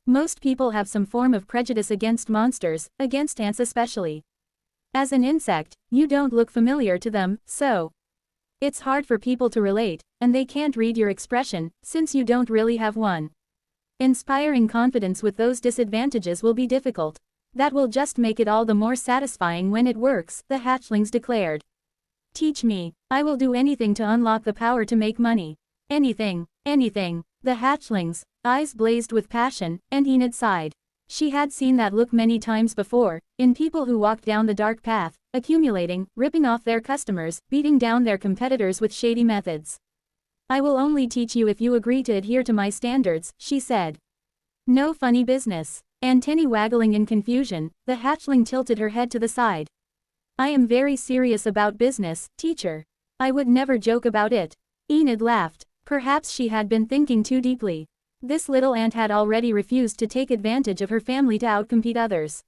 Most people have some form of prejudice against monsters, against ants especially. As an insect, you don't look familiar to them, so it's hard for people to relate, and they can't read your expression, since you don't really have one. Inspiring confidence with those disadvantages will be difficult. That will just make it all the more satisfying when it works, the hatchlings declared. Teach me. I will do anything to unlock the power to make money. Anything, anything. The hatchlings' eyes blazed with passion, and Enid sighed. She had seen that look many times before, in people who walked down the dark path, accumulating, ripping off their customers, beating down their competitors with shady methods. I will only teach you if you agree to adhere to my standards, she said. No funny business. Antennae waggling in confusion, the hatchling tilted her head to the side. I am very serious about business, teacher. I would never joke about it. Enid laughed. Perhaps she had been thinking too deeply. This little ant had already refused to take advantage of her family to outcompete others.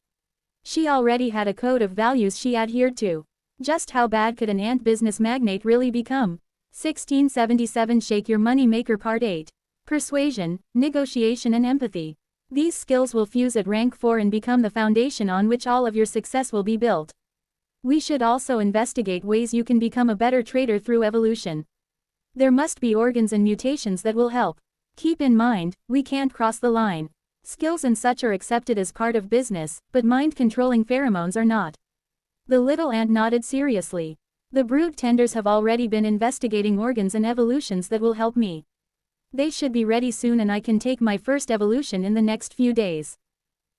She already had a code of values she adhered to. Just how bad could an ant business magnate really become? 1677 Shake Your Money Maker Part 8. Persuasion, negotiation and empathy. These skills will fuse at rank 4 and become the foundation on which all of your success will be built. We should also investigate ways you can become a better trader through evolution. There must be organs and mutations that will help. Keep in mind, we can't cross the line. Skills and such are accepted as part of business, but mind-controlling pheromones are not. The little ant nodded seriously. The brood tenders have already been investigating organs and evolutions that will help me. They should be ready soon and I can take my first evolution in the next few days.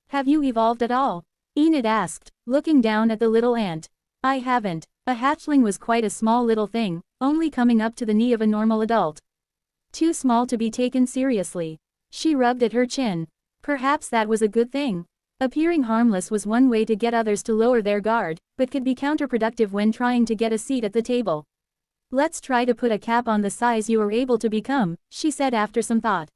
Have you evolved at all? Enid asked, looking down at the little ant. I haven't. A hatchling was quite a small little thing, only coming up to the knee of a normal adult. Too small to be taken seriously. She rubbed at her chin. Perhaps that was a good thing. Appearing harmless was one way to get others to lower their guard, but could be counterproductive when trying to get a seat at the table. Let's try to put a cap on the size you are able to become, she said after some thought.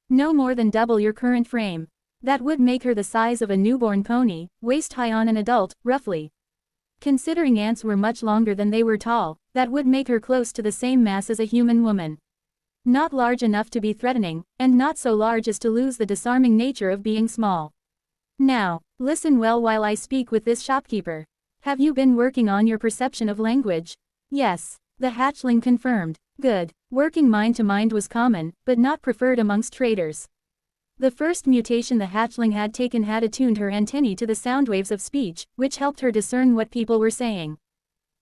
No more than double your current frame. That would make her the size of a newborn pony, waist-high on an adult, roughly. Considering ants were much longer than they were tall, that would make her close to the same mass as a human woman. Not large enough to be threatening, and not so large as to lose the disarming nature of being small. Now, listen well while I speak with this shopkeeper. Have you been working on your perception of language? Yes, the hatchling confirmed. Good. Working mind to mind was common, but not preferred amongst traders. The first mutation the hatchling had taken had attuned her antennae to the sound waves of speech, which helped her discern what people were saying.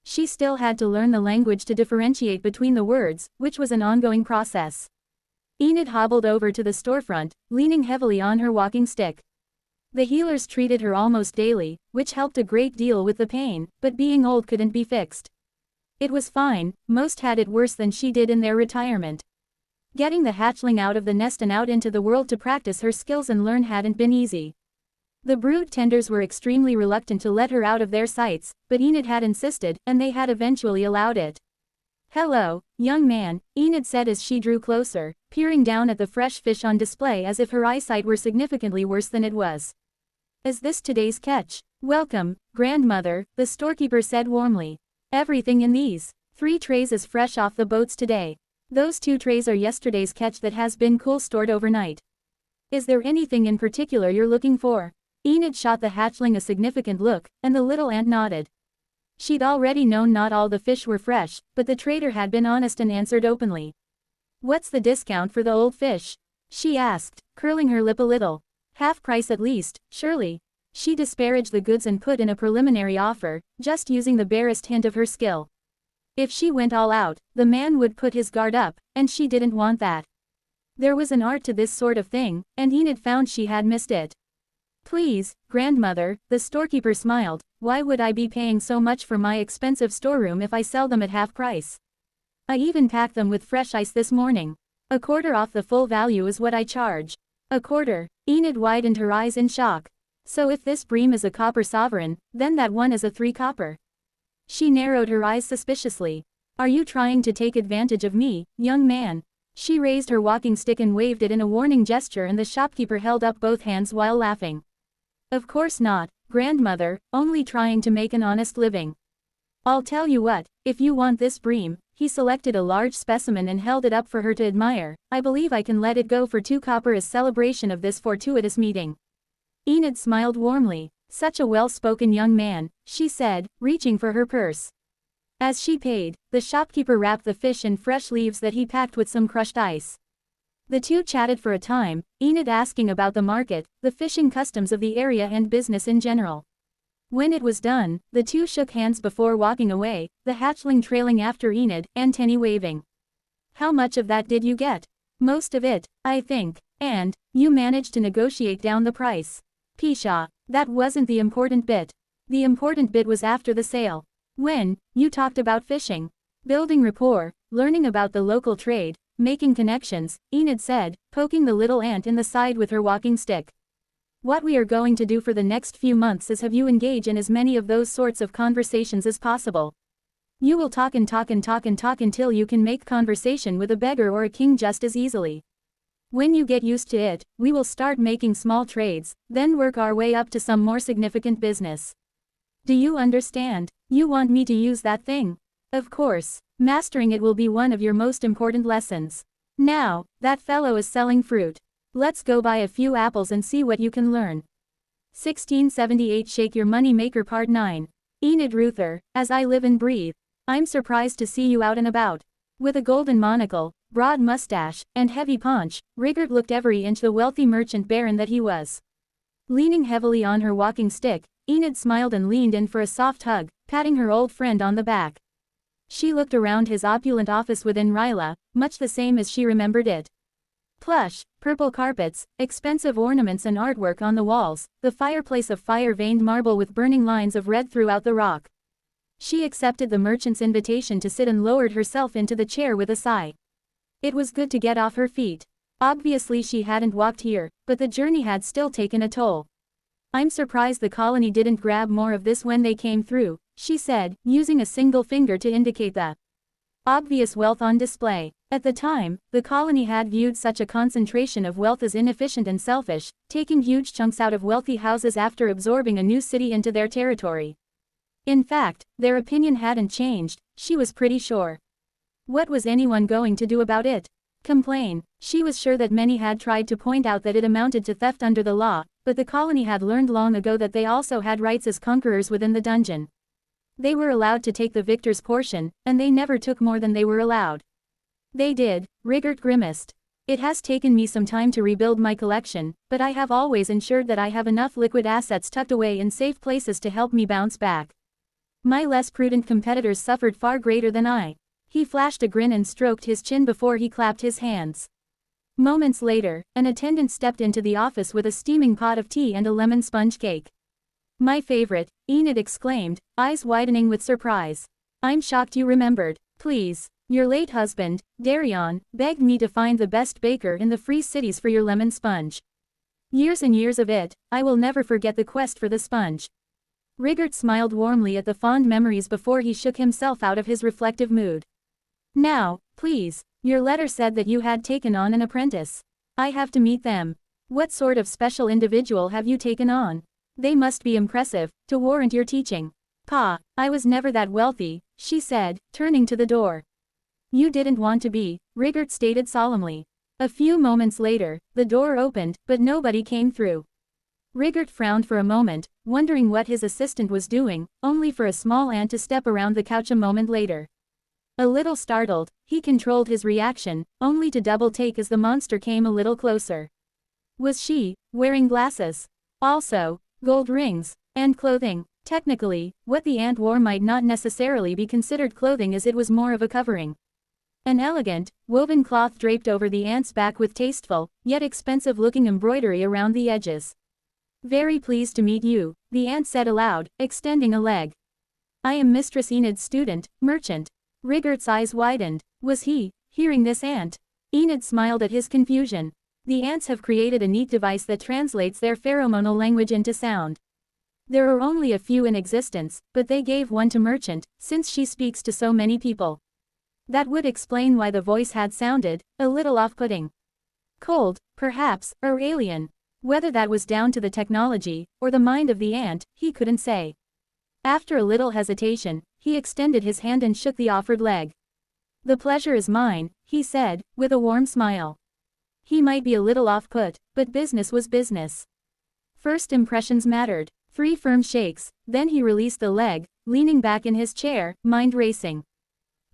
She still had to learn the language to differentiate between the words, which was an ongoing process. Enid hobbled over to the storefront, leaning heavily on her walking stick. The healers treated her almost daily, which helped a great deal with the pain, but being old couldn't be fixed. It was fine, most had it worse than she did in their retirement. Getting the hatchling out of the nest and out into the world to practice her skills and learn hadn't been easy. The brood tenders were extremely reluctant to let her out of their sights, but Enid had insisted, and they had eventually allowed it. Hello, young man, Enid said as she drew closer, peering down at the fresh fish on display as if her eyesight were significantly worse than it was. Is this today's catch? Welcome, grandmother, the storekeeper said warmly. Everything in these 3 trays is fresh off the boats today. Those 2 trays are yesterday's catch that has been cool stored overnight. Is there anything in particular you're looking for? Enid shot the hatchling a significant look, and the little ant nodded. She'd already known not all the fish were fresh, but the trader had been honest and answered openly. What's the discount for the old fish? She asked, curling her lip a little. Half price at least, surely. She disparaged the goods and put in a preliminary offer, just using the barest hint of her skill. If she went all out, the man would put his guard up, and she didn't want that. There was an art to this sort of thing, and Enid found she had missed it. Please, grandmother, the storekeeper smiled, why would I be paying so much for my expensive storeroom if I sell them at half price? I even packed them with fresh ice this morning. A quarter off the full value is what I charge. A quarter. Enid widened her eyes in shock. So if this bream is a copper sovereign, then that one is a 3 copper. She narrowed her eyes suspiciously. Are you trying to take advantage of me, young man? She raised her walking stick and waved it in a warning gesture, and the shopkeeper held up both hands while laughing. Of course not, grandmother, only trying to make an honest living. I'll tell you what, if you want this bream, he selected a large specimen and held it up for her to admire, I believe I can let it go for 2 copper as celebration of this fortuitous meeting. Enid smiled warmly. Such a well-spoken young man, she said, reaching for her purse. As she paid, the shopkeeper wrapped the fish in fresh leaves that he packed with some crushed ice. The two chatted for a time, Enid asking about the market, the fishing customs of the area and business in general. When it was done, the two shook hands before walking away, the hatchling trailing after Enid, antennae waving. How much of that did you get? Most of it, I think. And, you managed to negotiate down the price. Pshaw, that wasn't the important bit. The important bit was after the sale. When, you talked about fishing. Building rapport, learning about the local trade, making connections, Enid said, poking the little ant in the side with her walking stick. What we are going to do for the next few months is have you engage in as many of those sorts of conversations as possible. You will talk and talk and talk and talk until you can make conversation with a beggar or a king just as easily. When you get used to it, we will start making small trades, then work our way up to some more significant business. Do you understand? You want me to use that thing? Of course. Mastering it will be one of your most important lessons. Now, that fellow is selling fruit. Let's go buy a few apples and see what you can learn. 1678 Shake Your Money Maker Part 9. Enid Ruther, as I live and breathe. I'm surprised to see you out and about. With a golden monocle, broad mustache, and heavy paunch, Rigert looked every inch the wealthy merchant baron that he was. Leaning heavily on her walking stick, Enid smiled and leaned in for a soft hug, patting her old friend on the back. She looked around his opulent office within Ryla, much the same as she remembered it. Plush, purple carpets, expensive ornaments and artwork on the walls, the fireplace of fire-veined marble with burning lines of red throughout the rock. She accepted the merchant's invitation to sit and lowered herself into the chair with a sigh. It was good to get off her feet. Obviously she hadn't walked here, but the journey had still taken a toll. I'm surprised the colony didn't grab more of this when they came through, she said, using a single finger to indicate the obvious wealth on display. At the time, the colony had viewed such a concentration of wealth as inefficient and selfish, taking huge chunks out of wealthy houses after absorbing a new city into their territory. In fact, their opinion hadn't changed, she was pretty sure. What was anyone going to do about it? Complain. She was sure that many had tried to point out that it amounted to theft under the law, but the colony had learned long ago that they also had rights as conquerors within the dungeon. They were allowed to take the victor's portion, and they never took more than they were allowed. They did, Rigert grimaced. It has taken me some time to rebuild my collection, but I have always ensured that I have enough liquid assets tucked away in safe places to help me bounce back. My less prudent competitors suffered far greater than I. He flashed a grin and stroked his chin before he clapped his hands. Moments later, an attendant stepped into the office with a steaming pot of tea and a lemon sponge cake. My favorite, Enid exclaimed, eyes widening with surprise. I'm shocked you remembered. Please. Your late husband, Darion, begged me to find the best baker in the free cities for your lemon sponge. Years and years of it, I will never forget the quest for the sponge. Rigert smiled warmly at the fond memories before he shook himself out of his reflective mood. Now, please, your letter said that you had taken on an apprentice. I have to meet them. What sort of special individual have you taken on? They must be impressive, to warrant your teaching. Pa, I was never that wealthy, she said, turning to the door. You didn't want to be, Rigert stated solemnly. A few moments later, the door opened, but nobody came through. Rigert frowned for a moment, wondering what his assistant was doing, only for a small ant to step around the couch a moment later. A little startled, he controlled his reaction, only to double-take as the monster came a little closer. Was she wearing glasses? Also, gold rings, and clothing? Technically, what the ant wore might not necessarily be considered clothing as it was more of a covering. An elegant, woven cloth draped over the ant's back with tasteful, yet expensive-looking embroidery around the edges. Very pleased to meet you, the ant said aloud, extending a leg. I am Mistress Enid's student, merchant. Rigert's eyes widened. Was he hearing this ant? Enid smiled at his confusion. The ants have created a neat device that translates their pheromonal language into sound. There are only a few in existence, but they gave one to Merchant, since she speaks to so many people. That would explain why the voice had sounded a little off-putting. Cold, perhaps, or alien. Whether that was down to the technology, or the mind of the ant, he couldn't say. After a little hesitation, he extended his hand and shook the offered leg. The pleasure is mine, he said, with a warm smile. He might be a little off-put, but business was business. First impressions mattered. 3 firm shakes, then he released the leg, leaning back in his chair, mind racing.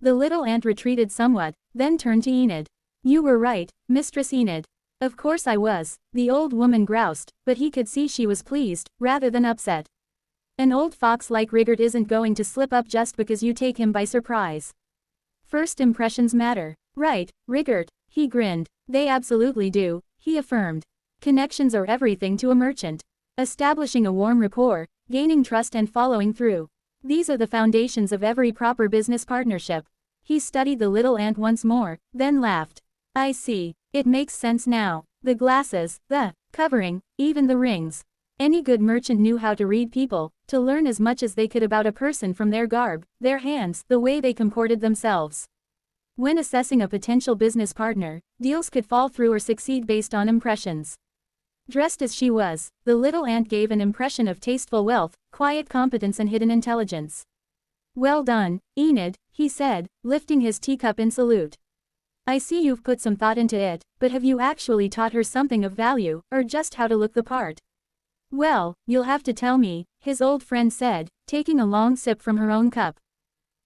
The little ant retreated somewhat, then turned to Enid. You were right, Mistress Enid. Of course I was, the old woman groused, but he could see she was pleased, rather than upset. An old fox like Rigert isn't going to slip up just because you take him by surprise. First impressions matter. Right, Rigert, he grinned. They absolutely do, he affirmed. Connections are everything to a merchant. Establishing a warm rapport, gaining trust and following through. These are the foundations of every proper business partnership. He studied the little ant once more, then laughed. I see. It makes sense now. The glasses, the covering, even the rings. Any good merchant knew how to read people, to learn as much as they could about a person from their garb, their hands, the way they comported themselves. When assessing a potential business partner, deals could fall through or succeed based on impressions. Dressed as she was, the little ant gave an impression of tasteful wealth, quiet competence and hidden intelligence. Well done, Enid, he said, lifting his teacup in salute. I see you've put some thought into it, but have you actually taught her something of value, or just how to look the part? Well, you'll have to tell me, his old friend said, taking a long sip from her own cup.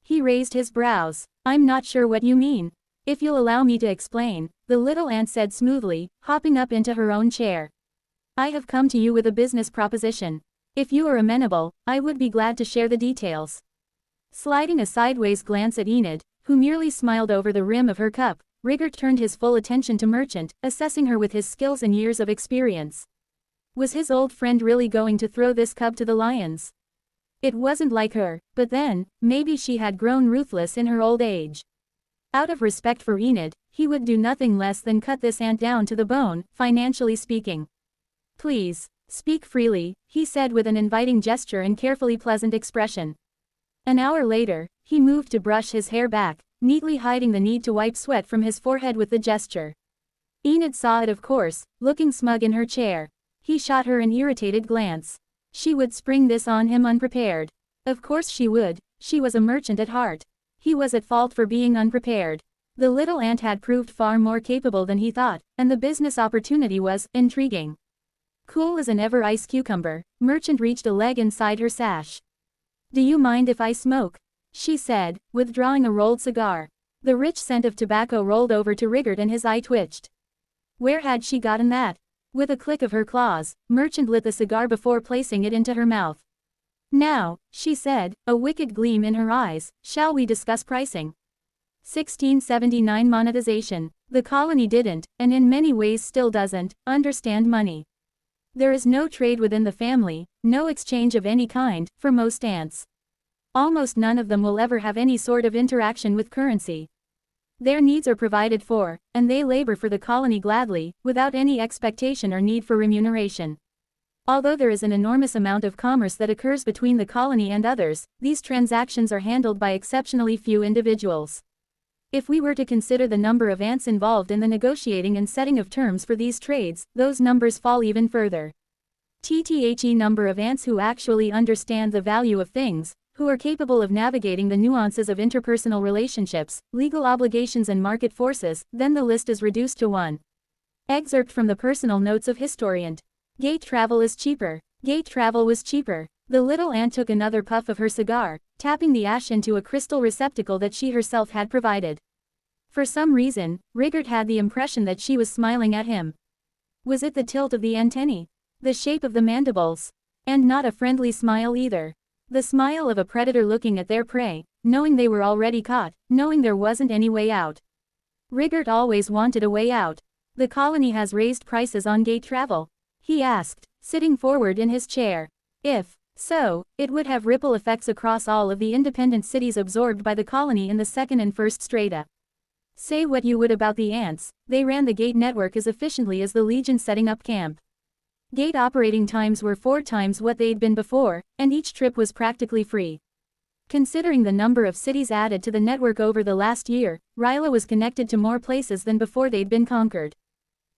He raised his brows. I'm not sure what you mean. If you'll allow me to explain, the little ant said smoothly, hopping up into her own chair. I have come to you with a business proposition. If you are amenable, I would be glad to share the details. Sliding a sideways glance at Enid, who merely smiled over the rim of her cup, Rigert turned his full attention to Merchant, assessing her with his skills and years of experience. Was his old friend really going to throw this cub to the lions? It wasn't like her, but then, maybe she had grown ruthless in her old age. Out of respect for Enid, he would do nothing less than cut this ant down to the bone, financially speaking. Please, speak freely, he said with an inviting gesture and carefully pleasant expression. An hour later, he moved to brush his hair back, neatly hiding the need to wipe sweat from his forehead with the gesture. Enid saw it, of course, looking smug in her chair. He shot her an irritated glance. She would spring this on him unprepared. Of course she would, she was a merchant at heart. He was at fault for being unprepared. The little ant had proved far more capable than he thought, and the business opportunity was intriguing. Cool as an ever-ice cucumber, Merchant reached a leg inside her sash. Do you mind if I smoke? She said, withdrawing a rolled cigar. The rich scent of tobacco rolled over to Rigert and his eye twitched. Where had she gotten that? With a click of her claws, Merchant lit the cigar before placing it into her mouth. Now, she said, a wicked gleam in her eyes, shall we discuss pricing? 1679 monetization. The colony didn't, and in many ways still doesn't, understand money. There is no trade within the family, no exchange of any kind, for most ants. Almost none of them will ever have any sort of interaction with currency. Their needs are provided for, and they labor for the colony gladly, without any expectation or need for remuneration. Although there is an enormous amount of commerce that occurs between the colony and others, these transactions are handled by exceptionally few individuals. If we were to consider the number of ants involved in the negotiating and setting of terms for these trades, those numbers fall even further. The number of ants who actually understand the value of things, who are capable of navigating the nuances of interpersonal relationships, legal obligations and market forces, then the list is reduced to one. Excerpt from the personal notes of historian. Gate travel is cheaper. Gate travel was cheaper. The little ant took another puff of her cigar, tapping the ash into a crystal receptacle that she herself had provided. For some reason, Rigert had the impression that she was smiling at him. Was it the tilt of the antennae? The shape of the mandibles? And not a friendly smile either. The smile of a predator looking at their prey, knowing they were already caught, knowing there wasn't any way out. Rigert always wanted a way out. The colony has raised prices on gate travel? He asked, sitting forward in his chair. If so, it would have ripple effects across all of the independent cities absorbed by the colony in the second and first strata. Say what you would about the ants, they ran the gate network as efficiently as the Legion setting up camp. Gate operating times were 4 times what they'd been before, and each trip was practically free. Considering the number of cities added to the network over the last year, Ryla was connected to more places than before they'd been conquered.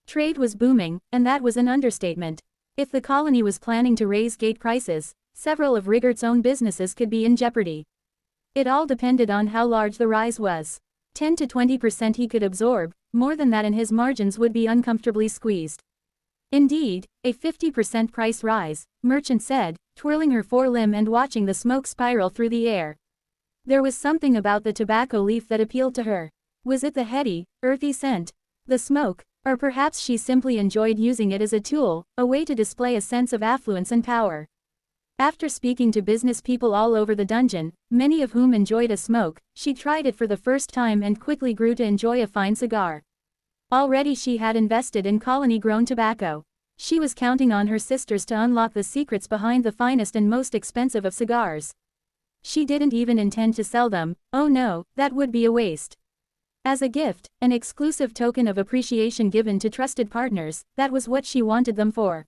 Trade was booming, and that was an understatement. If the colony was planning to raise gate prices, several of Rigert's own businesses could be in jeopardy. It all depended on how large the rise was. 10 to 20% he could absorb, more than that and his margins would be uncomfortably squeezed. Indeed, a 50% price rise, Merchant said, twirling her forelimb and watching the smoke spiral through the air. There was something about the tobacco leaf that appealed to her. Was it the heady, earthy scent? The smoke? Or perhaps she simply enjoyed using it as a tool, a way to display a sense of affluence and power. After speaking to business people all over the dungeon, many of whom enjoyed a smoke, she tried it for the first time and quickly grew to enjoy a fine cigar. Already she had invested in colony-grown tobacco. She was counting on her sisters to unlock the secrets behind the finest and most expensive of cigars. She didn't even intend to sell them, oh no, that would be a waste. As a gift, an exclusive token of appreciation given to trusted partners, that was what she wanted them for.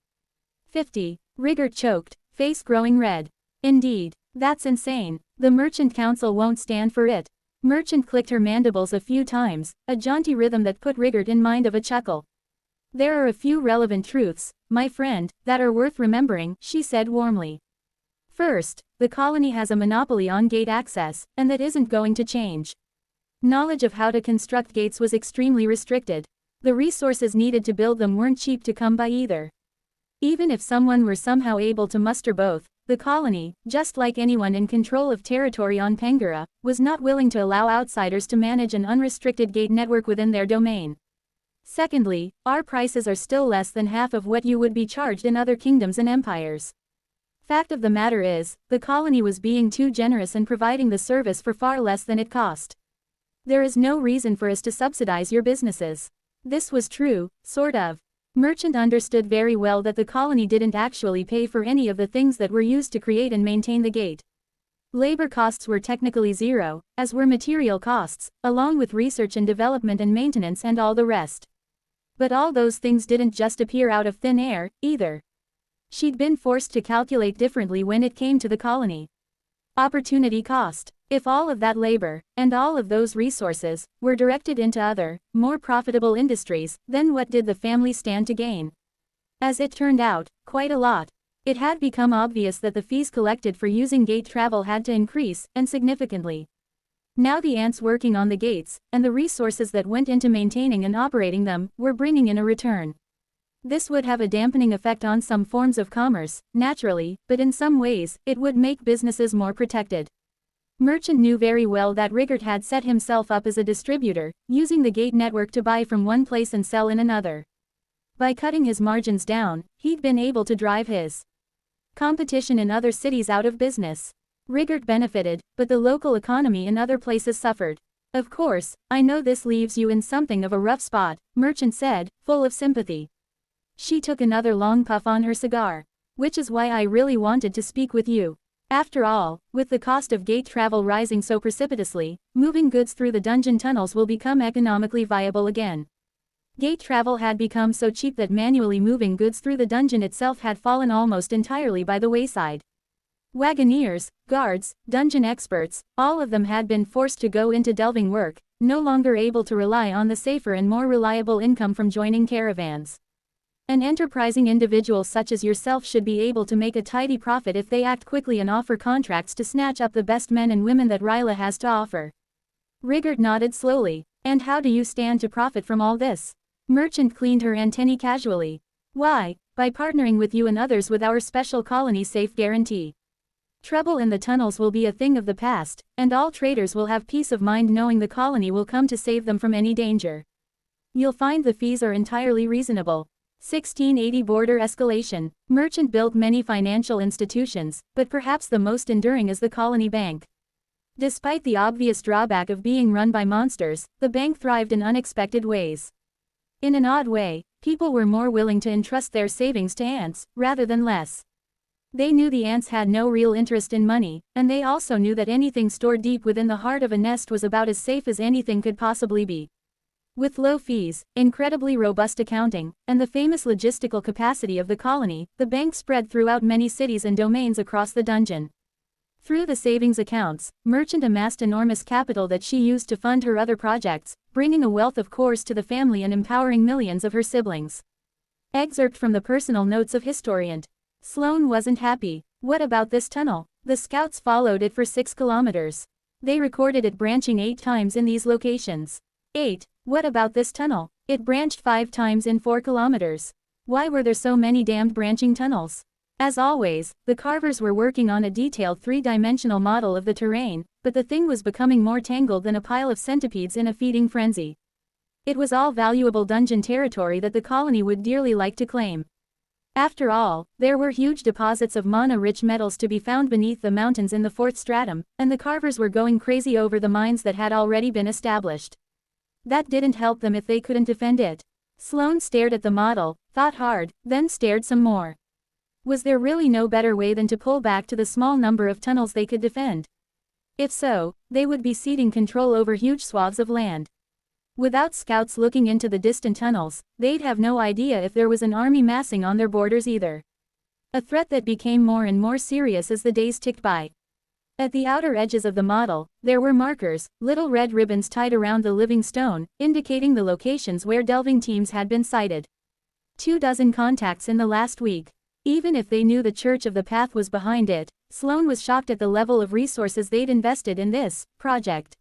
50. Rigert choked, face growing red. Indeed, that's insane. The Merchant Council won't stand for it. Merchant clicked her mandibles a few times, a jaunty rhythm that put Rigert in mind of a chuckle. There are a few relevant truths, my friend, that are worth remembering, she said warmly. First, the colony has a monopoly on gate access, and that isn't going to change. Knowledge of how to construct gates was extremely restricted. The resources needed to build them weren't cheap to come by either. Even if someone were somehow able to muster both, the colony, just like anyone in control of territory on Pangura, was not willing to allow outsiders to manage an unrestricted gate network within their domain. Secondly, our prices are still less than half of what you would be charged in other kingdoms and empires. Fact of the matter is, the colony was being too generous and providing the service for far less than it cost. There is no reason for us to subsidize your businesses. This was true, sort of. Merchant understood very well that the colony didn't actually pay for any of the things that were used to create and maintain the gate. Labor costs were technically zero, as were material costs, along with research and development and maintenance and all the rest. But all those things didn't just appear out of thin air, either. She'd been forced to calculate differently when it came to the colony. Opportunity cost. If all of that labor, and all of those resources, were directed into other, more profitable industries, then what did the family stand to gain? As it turned out, quite a lot. It had become obvious that the fees collected for using gate travel had to increase, and significantly. Now the ants working on the gates, and the resources that went into maintaining and operating them, were bringing in a return. This would have a dampening effect on some forms of commerce, naturally, but in some ways, it would make businesses more protected. Merchant knew very well that Riggert had set himself up as a distributor, using the gate network to buy from one place and sell in another. By cutting his margins down, he'd been able to drive his competition in other cities out of business. Riggert benefited, but the local economy in other places suffered. Of course, I know this leaves you in something of a rough spot, Merchant said, full of sympathy. She took another long puff on her cigar. Which is why I really wanted to speak with you. After all, with the cost of gate travel rising so precipitously, moving goods through the dungeon tunnels will become economically viable again. Gate travel had become so cheap that manually moving goods through the dungeon itself had fallen almost entirely by the wayside. Wagoneers, guards, dungeon experts, all of them had been forced to go into delving work, no longer able to rely on the safer and more reliable income from joining caravans. An enterprising individual such as yourself should be able to make a tidy profit if they act quickly and offer contracts to snatch up the best men and women that Ryla has to offer. Riggert nodded slowly. And how do you stand to profit from all this? Merchant cleaned her antennae casually. Why, by partnering with you and others with our special colony safe guarantee. Trouble in the tunnels will be a thing of the past, and all traders will have peace of mind knowing the colony will come to save them from any danger. You'll find the fees are entirely reasonable. 1680 border escalation. Merchant built many financial institutions, but perhaps the most enduring is the Colony Bank. Despite the obvious drawback of being run by monsters, the bank thrived in unexpected ways. In an odd way, people were more willing to entrust their savings to ants, rather than less. They knew the ants had no real interest in money, and they also knew that anything stored deep within the heart of a nest was about as safe as anything could possibly be. With low fees, incredibly robust accounting, and the famous logistical capacity of the colony, the bank spread throughout many cities and domains across the dungeon. Through the savings accounts, Merchant amassed enormous capital that she used to fund her other projects, bringing a wealth of course to the family and empowering millions of her siblings. Excerpt from the personal notes of historian. Sloane wasn't happy. What about this tunnel? The scouts followed it for 6 kilometers. They recorded it branching 8 times in these locations. 8. What about this tunnel? It branched 5 times in 4 kilometers. Why were there so many damned branching tunnels? As always, the carvers were working on a detailed 3-dimensional model of the terrain, but the thing was becoming more tangled than a pile of centipedes in a feeding frenzy. It was all valuable dungeon territory that the colony would dearly like to claim. After all, there were huge deposits of mana-rich metals to be found beneath the mountains in the 4th stratum, and the carvers were going crazy over the mines that had already been established. That didn't help them if they couldn't defend it. Sloane stared at the model, thought hard, then stared some more. Was there really no better way than to pull back to the small number of tunnels they could defend? If so, they would be ceding control over huge swaths of land. Without scouts looking into the distant tunnels, they'd have no idea if there was an army massing on their borders either. A threat that became more and more serious as the days ticked by. At the outer edges of the model, there were markers, little red ribbons tied around the living stone, indicating the locations where delving teams had been sighted. 24 contacts in the last week. Even if they knew the Church of the Path was behind it, Sloane was shocked at the level of resources they'd invested in this project.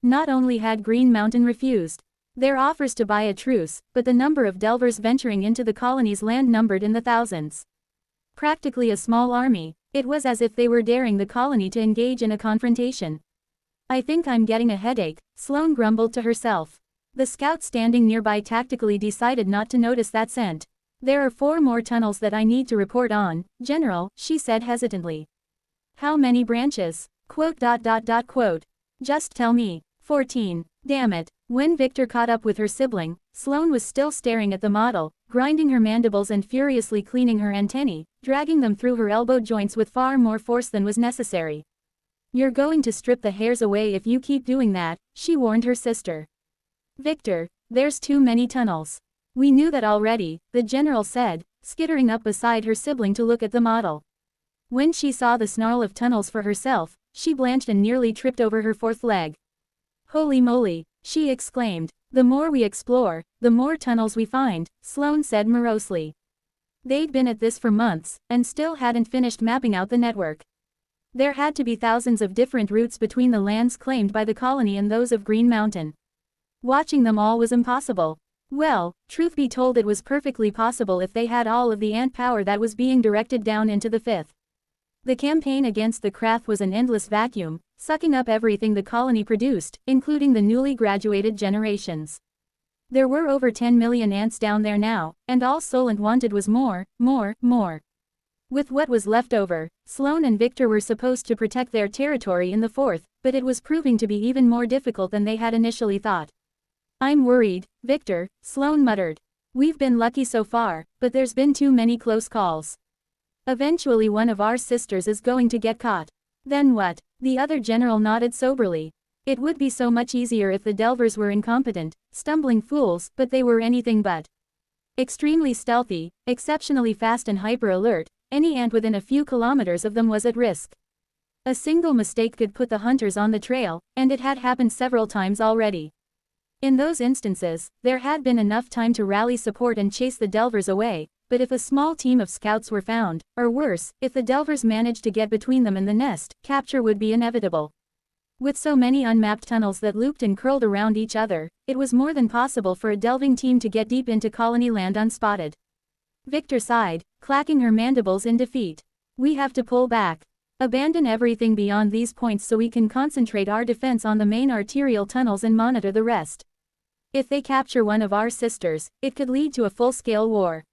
Not only had Green Mountain refused their offers to buy a truce, but the number of delvers venturing into the colony's land numbered in the thousands. Practically a small army, it was as if they were daring the colony to engage in a confrontation. I think I'm getting a headache, Sloane grumbled to herself. The scout standing nearby tactically decided not to notice that scent. There are 4 more tunnels that I need to report on, General, she said hesitantly. How many branches? Quote. Just tell me. 14. Damn it. When Victor caught up with her sibling, Sloane was still staring at the model, grinding her mandibles and furiously cleaning her antennae, dragging them through her elbow joints with far more force than was necessary. "You're going to strip the hairs away if you keep doing that," she warned her sister. "Victor, there's too many tunnels." "We knew that already," the general said, skittering up beside her sibling to look at the model. When she saw the snarl of tunnels for herself, she blanched and nearly tripped over her fourth leg. "Holy moly," she exclaimed. "The more we explore, the more tunnels we find," Sloane said morosely. They'd been at this for months, and still hadn't finished mapping out the network. There had to be thousands of different routes between the lands claimed by the colony and those of Green Mountain. Watching them all was impossible. Well, truth be told, it was perfectly possible if they had all of the ant power that was being directed down into the fifth. The campaign against the Krath was an endless vacuum, sucking up everything the colony produced, including the newly graduated generations. There were over 10 million ants down there now, and all Solent wanted was more. With what was left over, Sloane and Victor were supposed to protect their territory in the fourth, but it was proving to be even more difficult than they had initially thought. "I'm worried, Victor," Sloane muttered. "We've been lucky so far, but there's been too many close calls. Eventually one of our sisters is going to get caught. Then what?" The other general nodded soberly. "It would be so much easier if the Delvers were incompetent, stumbling fools, but they were anything but. Extremely stealthy, exceptionally fast and hyper-alert, any ant within a few kilometers of them was at risk. A single mistake could put the hunters on the trail, and it had happened several times already. In those instances, there had been enough time to rally support and chase the Delvers away, but if a small team of scouts were found, or worse, if the Delvers managed to get between them and the nest, capture would be inevitable. With so many unmapped tunnels that looped and curled around each other, it was more than possible for a delving team to get deep into colony land unspotted." Victor sighed, clacking her mandibles in defeat. "We have to pull back. Abandon everything beyond these points so we can concentrate our defense on the main arterial tunnels and monitor the rest. If they capture one of our sisters, it could lead to a full-scale war.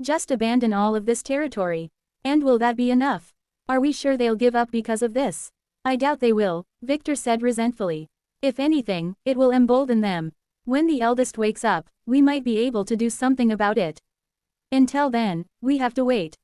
Just abandon all of this territory. And will that be enough? Are we sure they'll give up because of this?" "I doubt they will," Victor said resentfully. "If anything, it will embolden them. When the eldest wakes up, we might be able to do something about it. Until then, we have to wait."